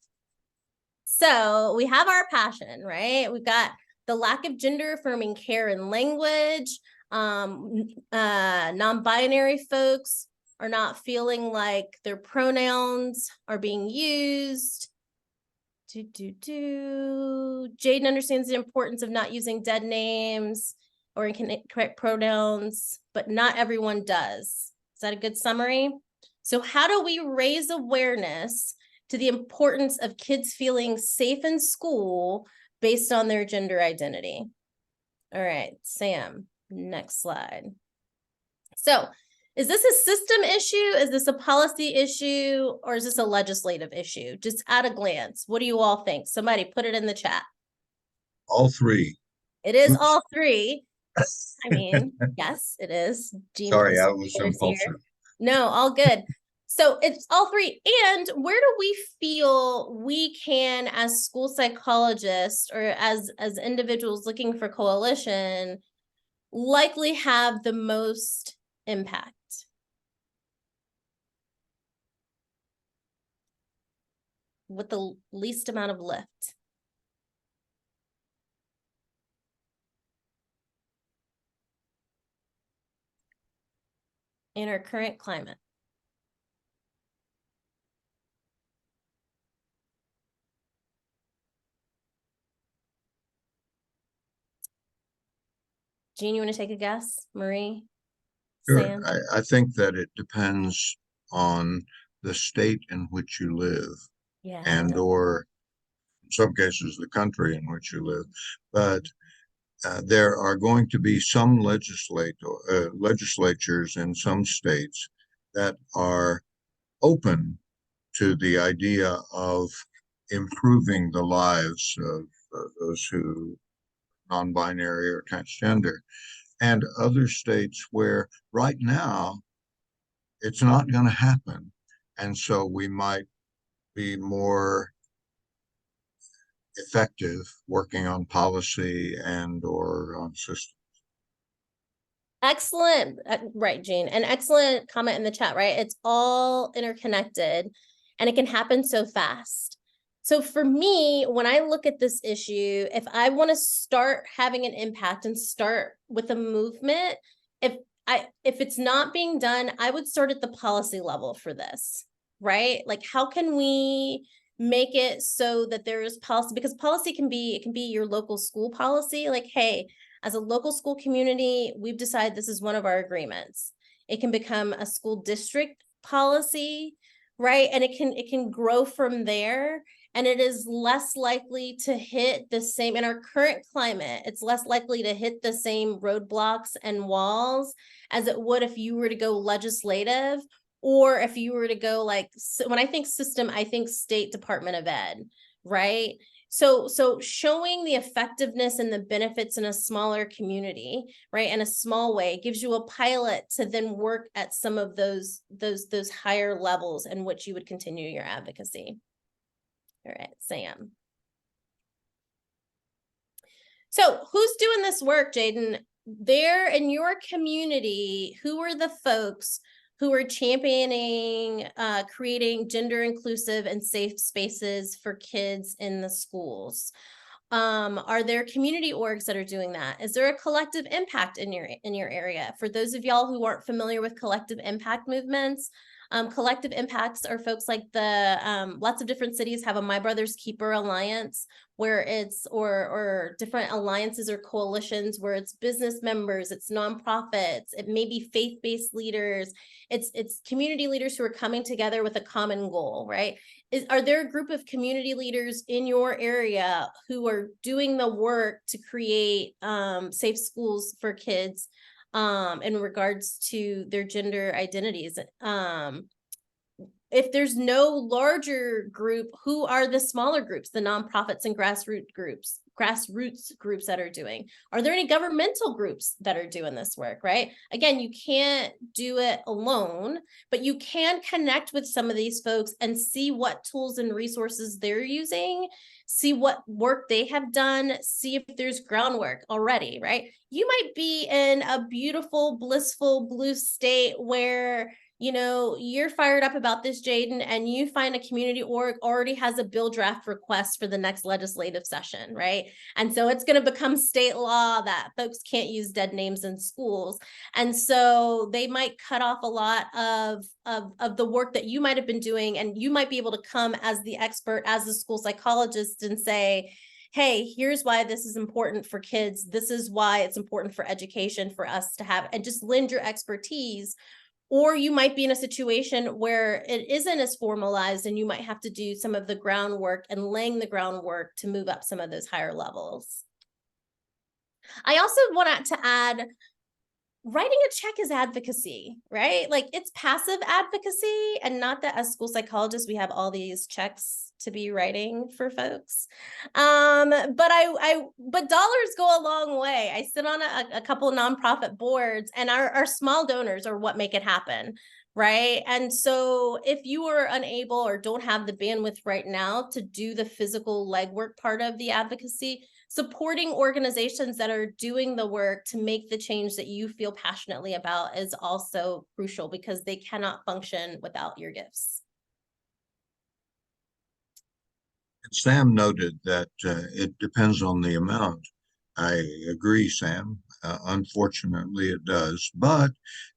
So we have our passion, right? We've got the lack of gender affirming care and language. Non-binary folks are not feeling like their pronouns are being used. Jaden understands the importance of not using dead names or incorrect pronouns, but not everyone does. Is that a good summary? So how do we raise awareness to the importance of kids feeling safe in school based on their gender identity? All right, Sam, next slide. So is this a system issue? Is this a policy issue? Or is this a legislative issue? Just at a glance, what do you all think? Somebody put it in the chat. All three. It is all three. I mean, yes, it is. Jean, sorry, I was impulsive. Here. No, all good. So it's all three. And where do we feel we can, as school psychologists or as individuals looking for coalition, likely have the most impact? With the least amount of lift? In our current climate. Jean, you want to take a guess? Marie? Sure. Sam? I think that it depends on the state in which you live, Yeah, and or in some cases the country in which you live. But there are going to be some legislatures in some states that are open to the idea of improving the lives of those who non-binary or transgender, and other states where right now it's not going to happen. And so we might be more effective working on policy and or on systems. Excellent. Right, Jean. An excellent comment in the chat, right? It's all interconnected and it can happen so fast. So for me, when I look at this issue, if I want to start having an impact and start with a movement, if it's not being done, I would start at the policy level for this, right? Like, how can we make it so that there is policy? Because policy can be your local school policy. Like, hey, as a local school community, we've decided this is one of our agreements. It can become a school district policy, right? And it can grow from there. And it is less likely to hit the same, in our current climate, it's less likely to hit the same roadblocks and walls as it would if you were to go legislative, or if you were to go like, when I think system, I think State Department of Ed, right? So showing the effectiveness and the benefits in a smaller community, right, in a small way, gives you a pilot to then work at some of those higher levels in which you would continue your advocacy. All right, Sam. So who's doing this work, Jaden? There in your community, who are the folks who are championing creating gender inclusive and safe spaces for kids in the schools? Are there community orgs that are doing that? Is there a collective impact in your area? For those of y'all who aren't familiar with collective impact movements, collective impacts are folks like the lots of different cities have a My Brother's Keeper Alliance, where it's or different alliances or coalitions where it's business members, it's nonprofits, it may be faith-based leaders, it's community leaders who are coming together with a common goal, right? Are there a group of community leaders in your area who are doing the work to create safe schools for kids in regards to their gender identities? If there's no larger group, who are the smaller groups, the nonprofits and grassroots groups that are doing? Are there any governmental groups that are doing this work, right? Again, you can't do it alone, but you can connect with some of these folks and see what tools and resources they're using, see what work they have done, see if there's groundwork already, right? You might be in a beautiful, blissful blue state where you're fired up about this, Jaden, and you find a community org already has a bill draft request for the next legislative session, right? And so it's going to become state law that folks can't use dead names in schools. And so they might cut off a lot of the work that you might have been doing, and you might be able to come as the expert, as the school psychologist, and say, hey, here's why this is important for kids. This is why it's important for education for us to have, and just lend your expertise. Or you might be in a situation where it isn't as formalized and you might have to do some of the groundwork and laying the groundwork to move up some of those higher levels. I also want to add, writing a check is advocacy, right? Like, it's passive advocacy, and not that as school psychologists, we have all these checks to be writing for folks. But dollars go a long way. I sit on a couple of nonprofit boards, and our small donors are what make it happen, right? And so if you are unable or don't have the bandwidth right now to do the physical legwork part of the advocacy, supporting organizations that are doing the work to make the change that you feel passionately about is also crucial, because they cannot function without your gifts. Sam noted that it depends on the amount. I agree, Sam. Unfortunately, it does, but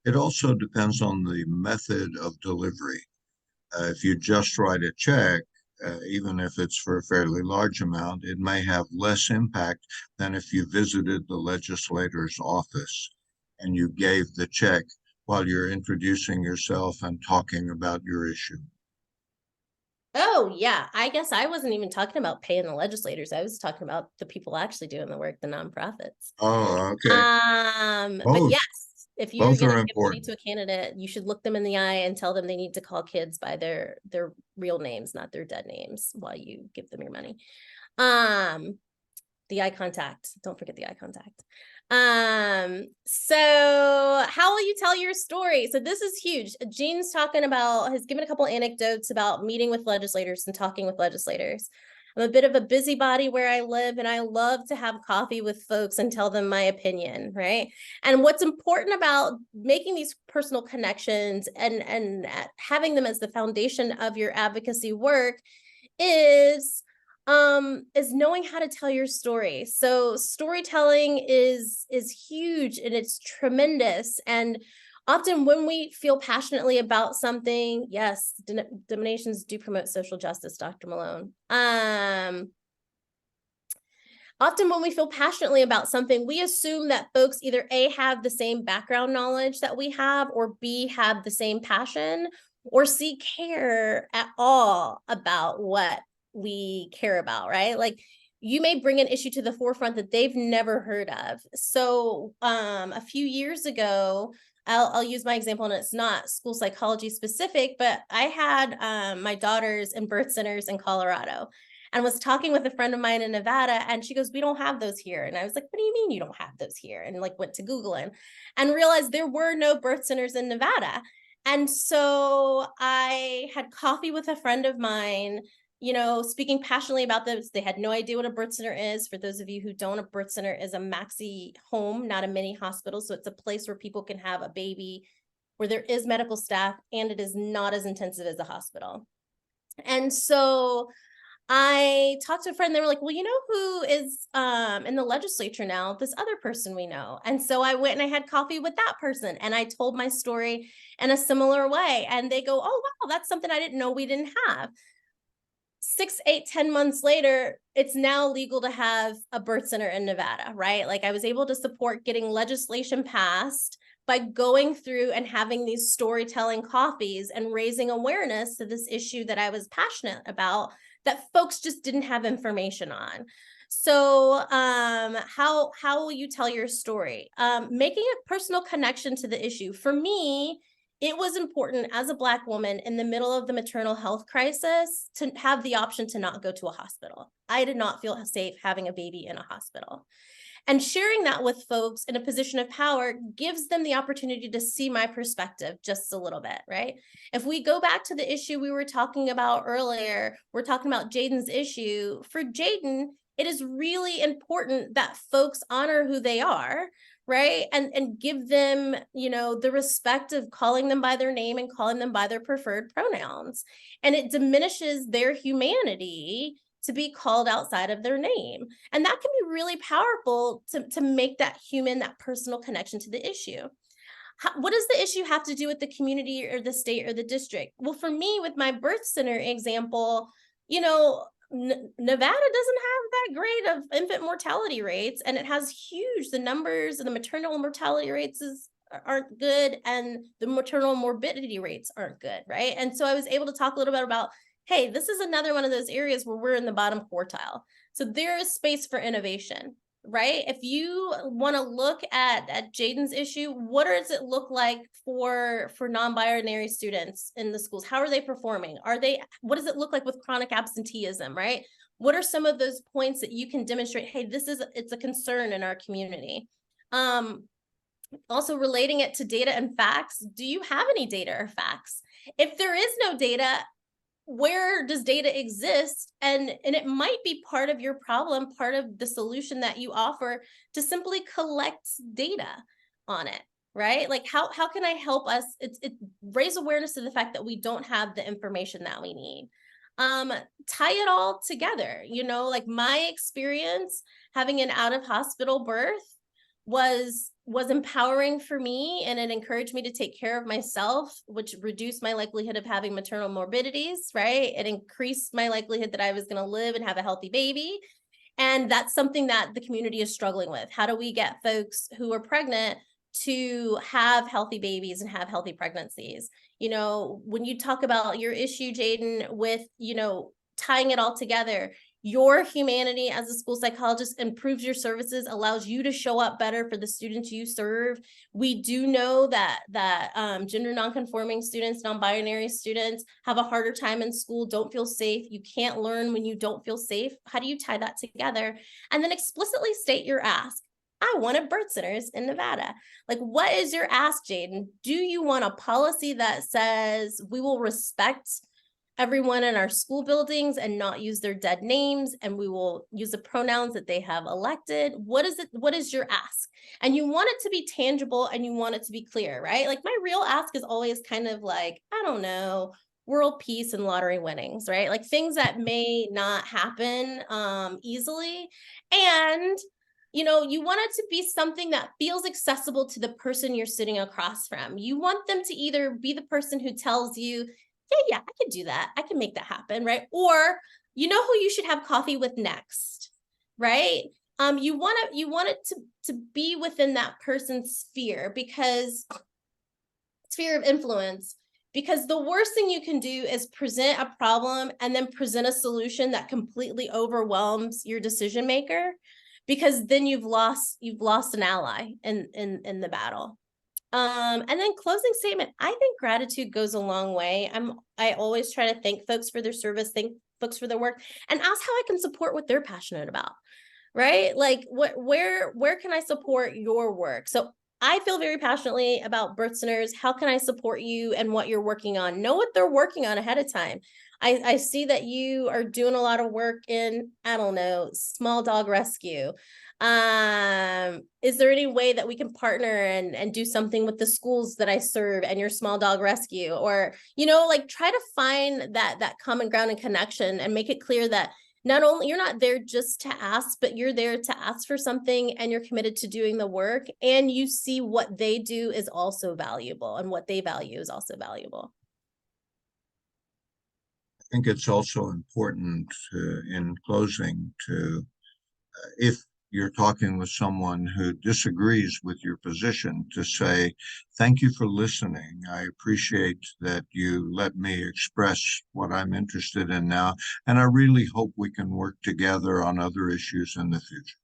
it also depends on the method of delivery. If you just write a check, even if it's for a fairly large amount, it may have less impact than if you visited the legislator's office and you gave the check while you're introducing yourself and talking about your issue. Oh, yeah. I guess I wasn't even talking about paying the legislators. I was talking about the people actually doing the work, the nonprofits. Oh, okay. But yes, if you're Both going are to give money important. to a candidate, you should look them in the eye and tell them they need to call kids by their real names, not their dead names, while you give them your money. The eye contact. Don't forget the eye contact. So how will you tell your story? So this is huge. Jean's has given a couple anecdotes about meeting with legislators and talking with legislators. I'm a bit of a busybody where I live, and I love to have coffee with folks and tell them my opinion, right? And what's important about making these personal connections and having them as the foundation of your advocacy work is knowing how to tell your story. So storytelling is huge, and it's tremendous. And often when we feel passionately about something, yes, donations do promote social justice, Dr. Malone. Often when we feel passionately about something, we assume that folks either A, have the same background knowledge that we have, or B, have the same passion, or C, care at all about what we care about, right? Like, you may bring an issue to the forefront that they've never heard of. So a few years ago, I'll use my example, and it's not school psychology specific, but I had my daughters in birth centers in Colorado, and was talking with a friend of mine in Nevada, and she goes, "We don't have those here." And I was like, "What do you mean you don't have those here?" And like went to Google and realized there were no birth centers in Nevada. And so I had coffee with a friend of mine, speaking passionately about this. They had no idea what a birth center is. For those of you who don't, a birth center is a maxi home, not a mini hospital. So it's a place where people can have a baby, where there is medical staff, and it is not as intensive as a hospital. And so I talked to a friend. They were like, "Well, you know who is in the legislature now? This other person we know." And so I went and I had coffee with that person, and I told my story in a similar way. And they go, "Oh, wow, that's something I didn't know we didn't have." 6, 8, 10 months later, it's now legal to have a birth center in Nevada, right? Like, I was able to support getting legislation passed by going through and having these storytelling coffees and raising awareness to this issue that I was passionate about, that folks just didn't have information on. So how will you tell your story? Making a personal connection to the issue. For me, it was important as a Black woman in the middle of the maternal health crisis to have the option to not go to a hospital. I did not feel safe having a baby in a hospital. And sharing that with folks in a position of power gives them the opportunity to see my perspective just a little bit, right? If we go back to the issue we were talking about earlier, we're talking about Jaden's issue. For Jaden, it is really important that folks honor who they are, right? And give them, the respect of calling them by their name and calling them by their preferred pronouns. And it diminishes their humanity to be called outside of their name. And that can be really powerful to make that human, that personal connection to the issue. What does the issue have to do with the community or the state or the district? Well, for me, with my birth center example, Nevada doesn't have that great of infant mortality rates, and it has the numbers and the maternal mortality rates aren't good, and the maternal morbidity rates aren't good, right? And so I was able to talk a little bit about, hey, this is another one of those areas where we're in the bottom quartile. So there is space for innovation, right? If you want to look at Jaden's issue, what does it look like for non-binary students in the schools? How are they performing? What does it look like with chronic absenteeism, right? What are some of those points that you can demonstrate, hey, it's a concern in our community? Also relating it to data and facts, do you have any data or facts? If there is no data, where does data exist? And it might be part of your problem, part of the solution that you offer, to simply collect data on it, right? Like, how can I help us raise awareness to the fact that we don't have the information that we need? Tie it all together, like my experience having an out of hospital birth was empowering for me, and it encouraged me to take care of myself, which reduced my likelihood of having maternal morbidities, right? It increased my likelihood that I was going to live and have a healthy baby. And that's something that the community is struggling with. How do we get folks who are pregnant to have healthy babies and have healthy pregnancies? When you talk about your issue, Jaden, with, tying it all together, your humanity as a school psychologist, improves your services, allows you to show up better for the students you serve. We do know that gender nonconforming students, non-binary students have a harder time in school, don't feel safe. You can't learn when you don't feel safe. How do you tie that together? And then explicitly state your ask. I wanted birth centers in Nevada. Like, what is your ask, Jaden? Do you want a policy that says we will respect everyone in our school buildings and not use their dead names, and we will use the pronouns that they have elected? What is it? What is your ask? And you want it to be tangible and you want it to be clear, right? Like, my real ask is always kind of like, I don't know, world peace and lottery winnings, right? Like things that may not happen easily. And you want it to be something that feels accessible to the person you're sitting across from. You want them to either be the person who tells you, yeah, I can do that. I can make that happen, right? Or you know who you should have coffee with next, right? You want it to be within that person's sphere of influence, because the worst thing you can do is present a problem and then present a solution that completely overwhelms your decision maker, because then you've lost an ally in the battle. And then closing statement, I think gratitude goes a long way. I always try to thank folks for their service, thank folks for their work, and ask how I can support what they're passionate about, right? Like where can I support your work? So I feel very passionately about birth centers. How can I support you and what you're working on? Know what they're working on ahead of time. I see that you are doing a lot of work in, I don't know, small dog rescue. Is there any way that we can partner and do something with the schools that I serve and your small dog rescue? Or, like try to find that common ground and connection, and make it clear that not only you're not there just to ask, but you're there to ask for something, and you're committed to doing the work, and you see what they do is also valuable and what they value is also valuable. I think it's also important in closing if you're talking with someone who disagrees with your position, to say, thank you for listening. I appreciate that you let me express what I'm interested in now, and I really hope we can work together on other issues in the future.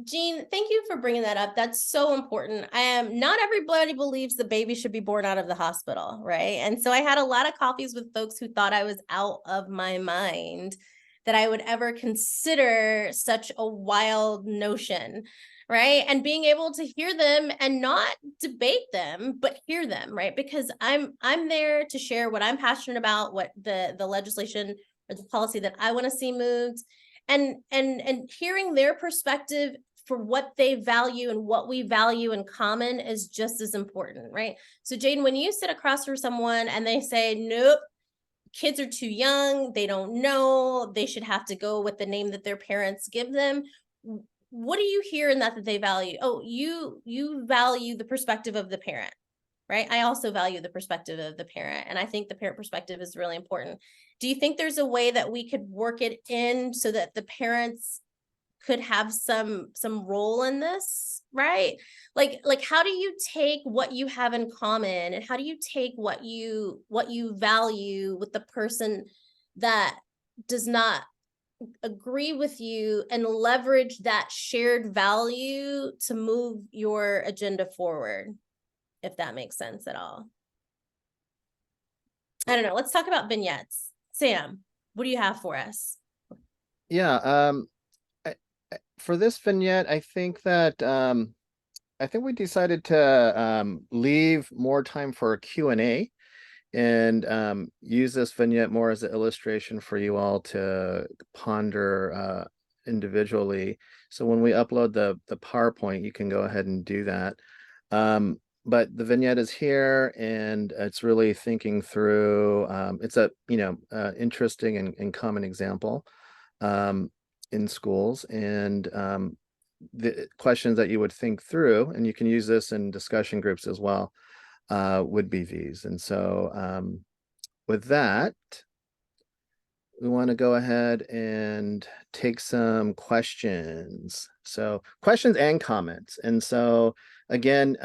Jean, thank you for bringing that up. That's so important. Not everybody believes the baby should be born out of the hospital, right? And so I had a lot of coffees with folks who thought I was out of my mind, that I would ever consider such a wild notion, right? And being able to hear them and not debate them, but hear them, right? Because I'm there to share what I'm passionate about, what the legislation or the policy that I want to see moved, and hearing their perspective for what they value and what we value in common is just as important, right? So Jaden, when you sit across from someone and they say, nope, kids are too young, they don't know, they should have to go with the name that their parents give them, what do you hear in that they value? Oh, you value the perspective of the parent, right? I also value the perspective of the parent, and I think the parent perspective is really important. Do you think there's a way that we could work it in so that the parents could have some role in this, right? Like how do you take what you have in common, and how do you take what you value with the person that does not agree with you, and leverage that shared value to move your agenda forward, if that makes sense at all? I don't know. Let's talk about vignettes. Sam, what do you have for us? Yeah, for this vignette, I think that I think we decided to leave more time for a Q&A, and use this vignette more as an illustration for you all to ponder individually. So when we upload the PowerPoint, you can go ahead and do that. But the vignette is here, and it's really thinking through, it's a, interesting and common example in schools, and the questions that you would think through, and you can use this in discussion groups as well, would be these. And so with that, we want to go ahead and take some questions. So questions and comments. And so again,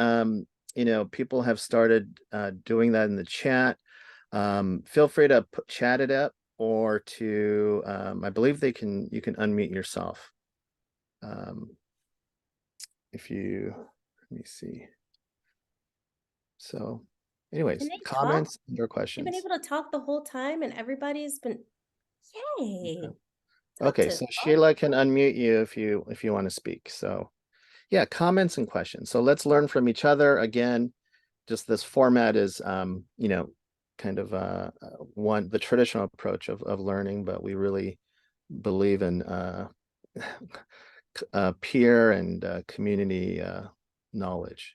people have started doing that in the chat. Feel free to chat it up or to, I believe you can unmute yourself. If you, let me see. So anyways, Can they talk? comments or You've questions? been able to talk the whole time and everybody's been, yay. Okay. Talk Okay, to so us. Sheila can unmute you if you want to speak. So yeah, comments and questions. So let's learn from each other. Again, just this format is kind of the traditional approach of learning, but we really believe in peer and community knowledge.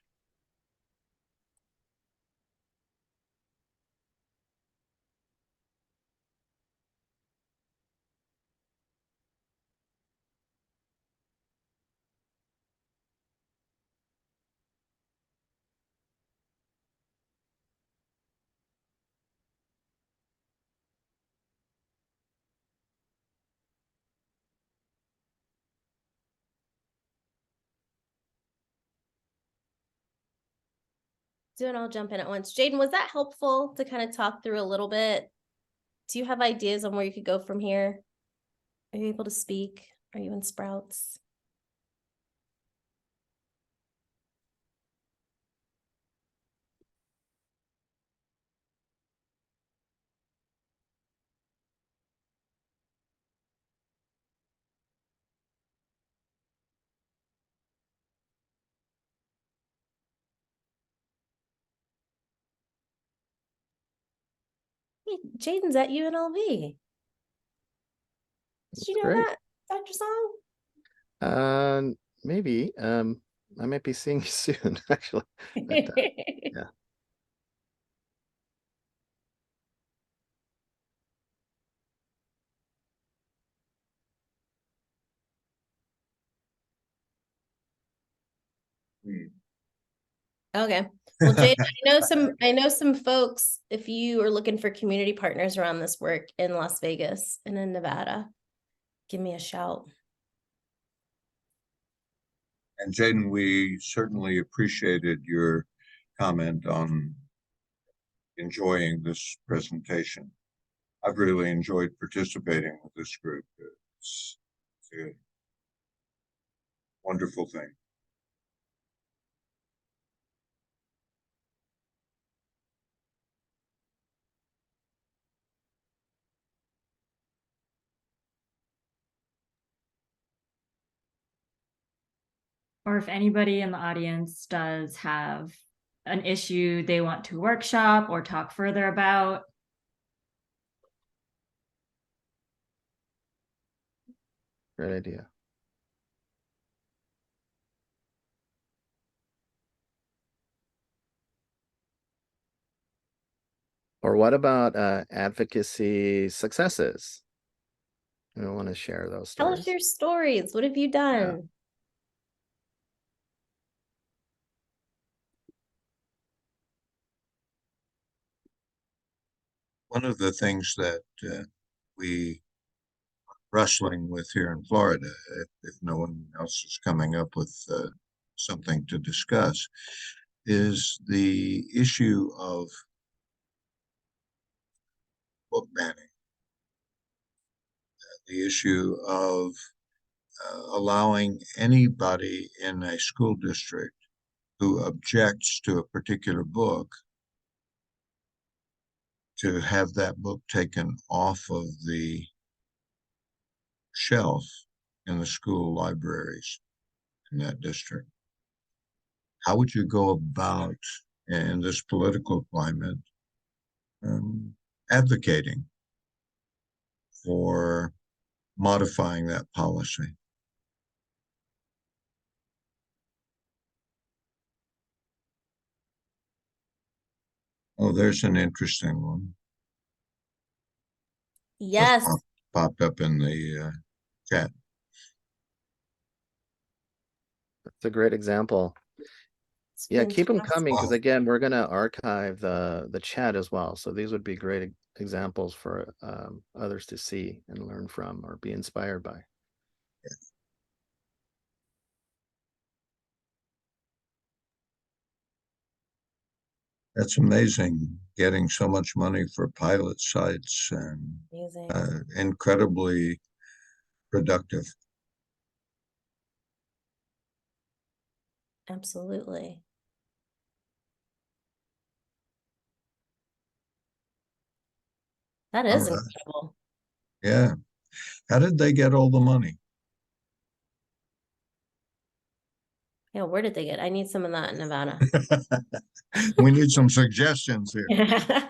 Doing I'll jump in at once. Jaden, was that helpful to kind of talk through a little bit? Do you have ideas on where you could go from here? Are you able to speak? Are you in Sprouts? Hey, Jaden's at UNLV. Did you know Great. that, Dr. Song? Maybe. I might be seeing you soon, actually. But, yeah. Okay. Well, Jade, I know some folks, if you are looking for community partners around this work in Las Vegas and in Nevada, give me a shout. And Jaden, we certainly appreciated your comment on enjoying this presentation. I've really enjoyed participating with this group. It's a wonderful thing. Or if anybody in the audience does have an issue they want to workshop or talk further about. Great idea. Or what about advocacy successes? I don't want to share those Tell stories. us your stories. What have you done? One of the things that we are wrestling with here in Florida, if no one else is coming up with something to discuss, is the issue of book banning, the issue of allowing anybody in a school district who objects to a particular book to have that book taken off of the shelf in the school libraries in that district. How would you go about, in this political climate, advocating for modifying that policy? Oh, there's an interesting one. Yes. Popped up in the chat. That's a great example. Yeah, keep them coming because Wow. again, we're going to archive the chat as well. So these would be great examples for others to see and learn from or be inspired by. That's amazing, getting so much money for pilot sites and Amazing. incredibly productive. Absolutely. That All is right. incredible. Yeah. How did they get all the money? Yeah, where did they get? I need some of that in Nevada. We need some suggestions here.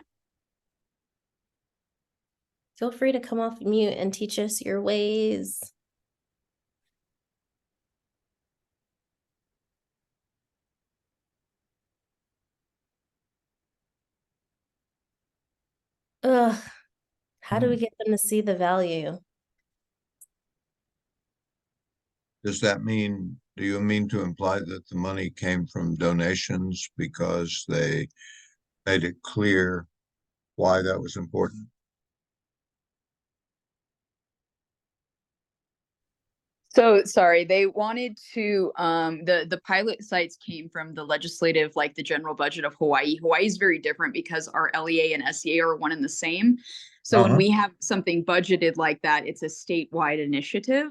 Feel free to come off mute and teach us your ways. Ugh, how do we get them to see the value? Does that mean, do you mean to imply that the money came from donations because they made it clear why that was important? So sorry, they wanted to the pilot sites came from the legislative, like the general budget of Hawaii. Hawaii is very different because our LEA and SEA are one and the same. So when we have something budgeted like that, it's a statewide initiative.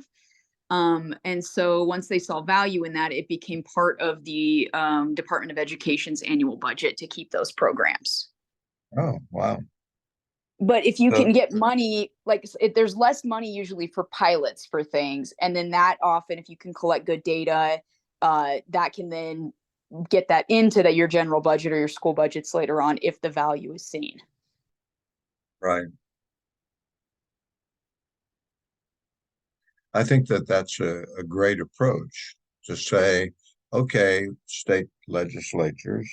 And so once they saw value in that, it became part of the Department of Education's annual budget to keep those programs. Oh, wow. But if you So- can get money, like there's less money usually for pilots for things, and then that often, if you can collect good data, that can then get that into your general budget or your school budgets later on if the value is seen. Right. I think that that's a great approach to say, okay, state legislatures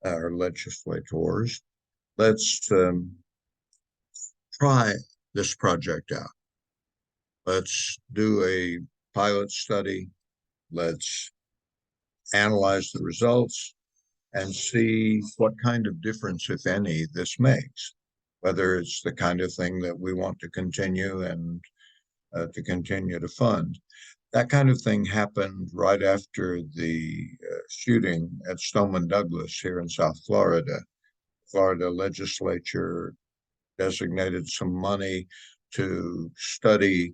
or legislators, let's try this project out. Let's do a pilot study. Let's analyze the results and see what kind of difference, if any, this makes, whether it's the kind of thing that we want to continue and to continue to fund. That kind of thing happened right after the shooting at Stoneman Douglas here in South Florida. Florida legislature designated some money to study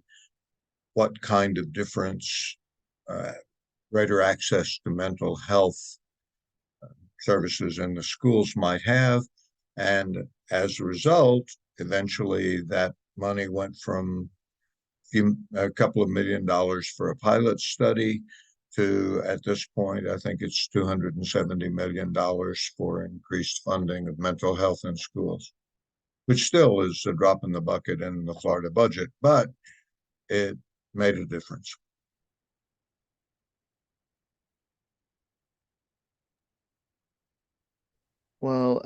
what kind of difference greater access to mental health services in the schools might have. And as a result, eventually that money went from a couple of $1 million for a pilot study to, at this point, I think it's $270 million for increased funding of mental health in schools, which still is a drop in the bucket in the Florida budget, but it made a difference. Well,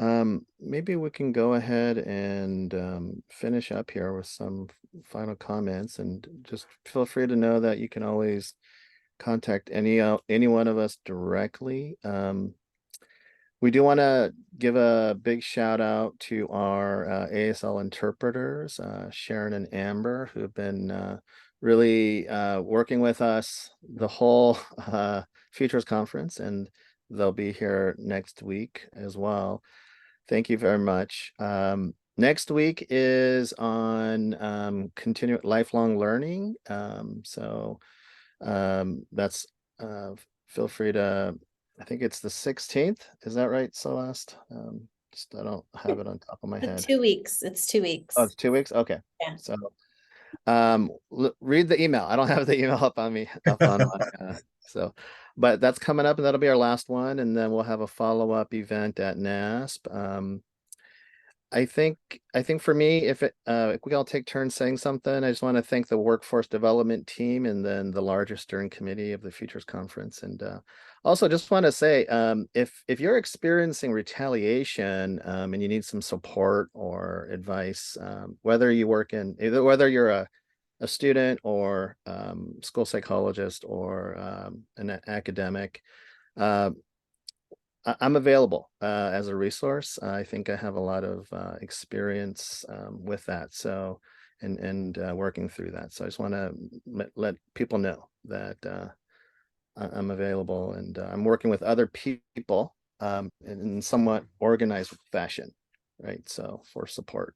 maybe we can go ahead and finish up here with some final comments, and just feel free to know that you can always contact any one of us directly. We do want to give a big shout out to our ASL interpreters, Sharon and Amber, who have been really working with us the whole Futures Conference, and they'll be here next week as well. Thank you very much. Next week is on continuing lifelong learning. So that's feel free to, I think it's the 16th. Is that right, Celeste? Just I don't have it on top of my head. 2 weeks. It's 2 weeks. Oh, it's 2 weeks? Okay. Yeah. So read the email. I don't have the email up on me up on my so, but that's coming up, and that'll be our last one, and then we'll have a follow-up event at NASP. I think for me, if we all take turns saying something, I just want to thank the workforce development team and then the larger steering committee of the Futures Conference. And also just want to say, if you're experiencing retaliation and you need some support or advice, whether you're a student or school psychologist or an academic, I'm available as a resource. I think I have a lot of experience with that. So, and working through that. So I just want to let people know that I'm available, and I'm working with other people in somewhat organized fashion, right? So for support.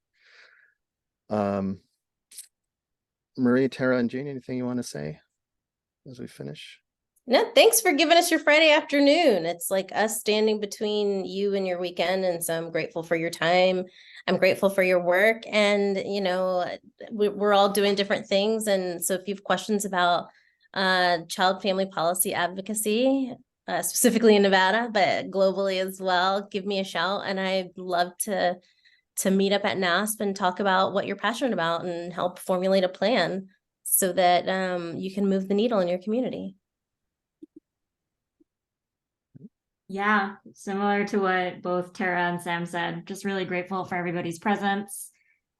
Marie, Tara, and Jean, anything you want to say as we finish? No, thanks for giving us your Friday afternoon. It's like us standing between you and your weekend. And so I'm grateful for your time. I'm grateful for your work. And, you know, we're all doing different things. And so if you have questions about child family policy advocacy, specifically in Nevada, but globally as well, give me a shout. And I'd love to meet up at NASP and talk about what you're passionate about and help formulate a plan so that you can move the needle in your community. Yeah, similar to what both Tara and Sam said, just really grateful for everybody's presence,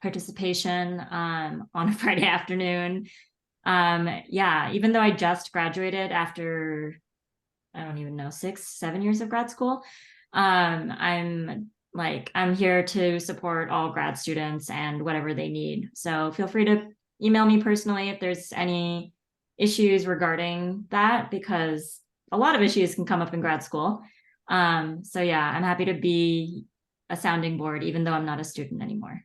participation on a Friday afternoon. Yeah, even though I just graduated after, I don't even know, 6-7 years of grad school, I'm here to support all grad students and whatever they need. So feel free to email me personally if there's any issues regarding that, because a lot of issues can come up in grad school. So yeah, I'm happy to be a sounding board, even though I'm not a student anymore.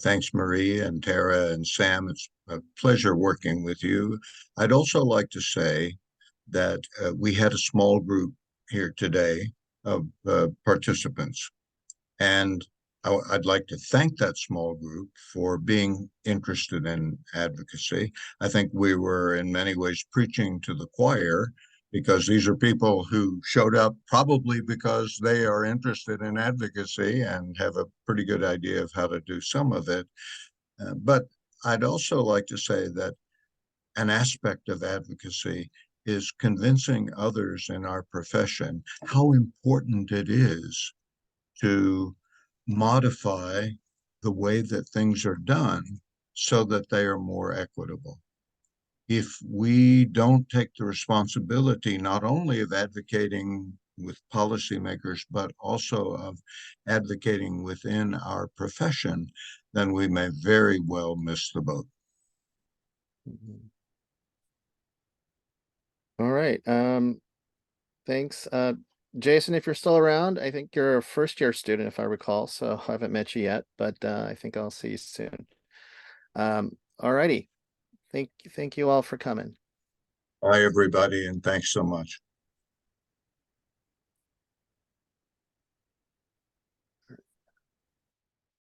Thanks, Marie and Tara and Sam. It's a pleasure working with you. I'd also like to say that we had a small group here today of participants. And I'd like to thank that small group for being interested in advocacy. I think we were in many ways preaching to the choir, because these are people who showed up probably because they are interested in advocacy and have a pretty good idea of how to do some of it. But I'd also like to say that an aspect of advocacy is convincing others in our profession how important it is to modify the way that things are done so that they are more equitable. If we don't take the responsibility not only of advocating with policymakers, but also of advocating within our profession, then we may very well miss the boat. Mhm. All right. Thanks. Jason, if you're still around, I think you're a first year student, if I recall, so I haven't met you yet, but I think I'll see you soon. All righty. Thank you all for coming. Bye, everybody, and thanks so much.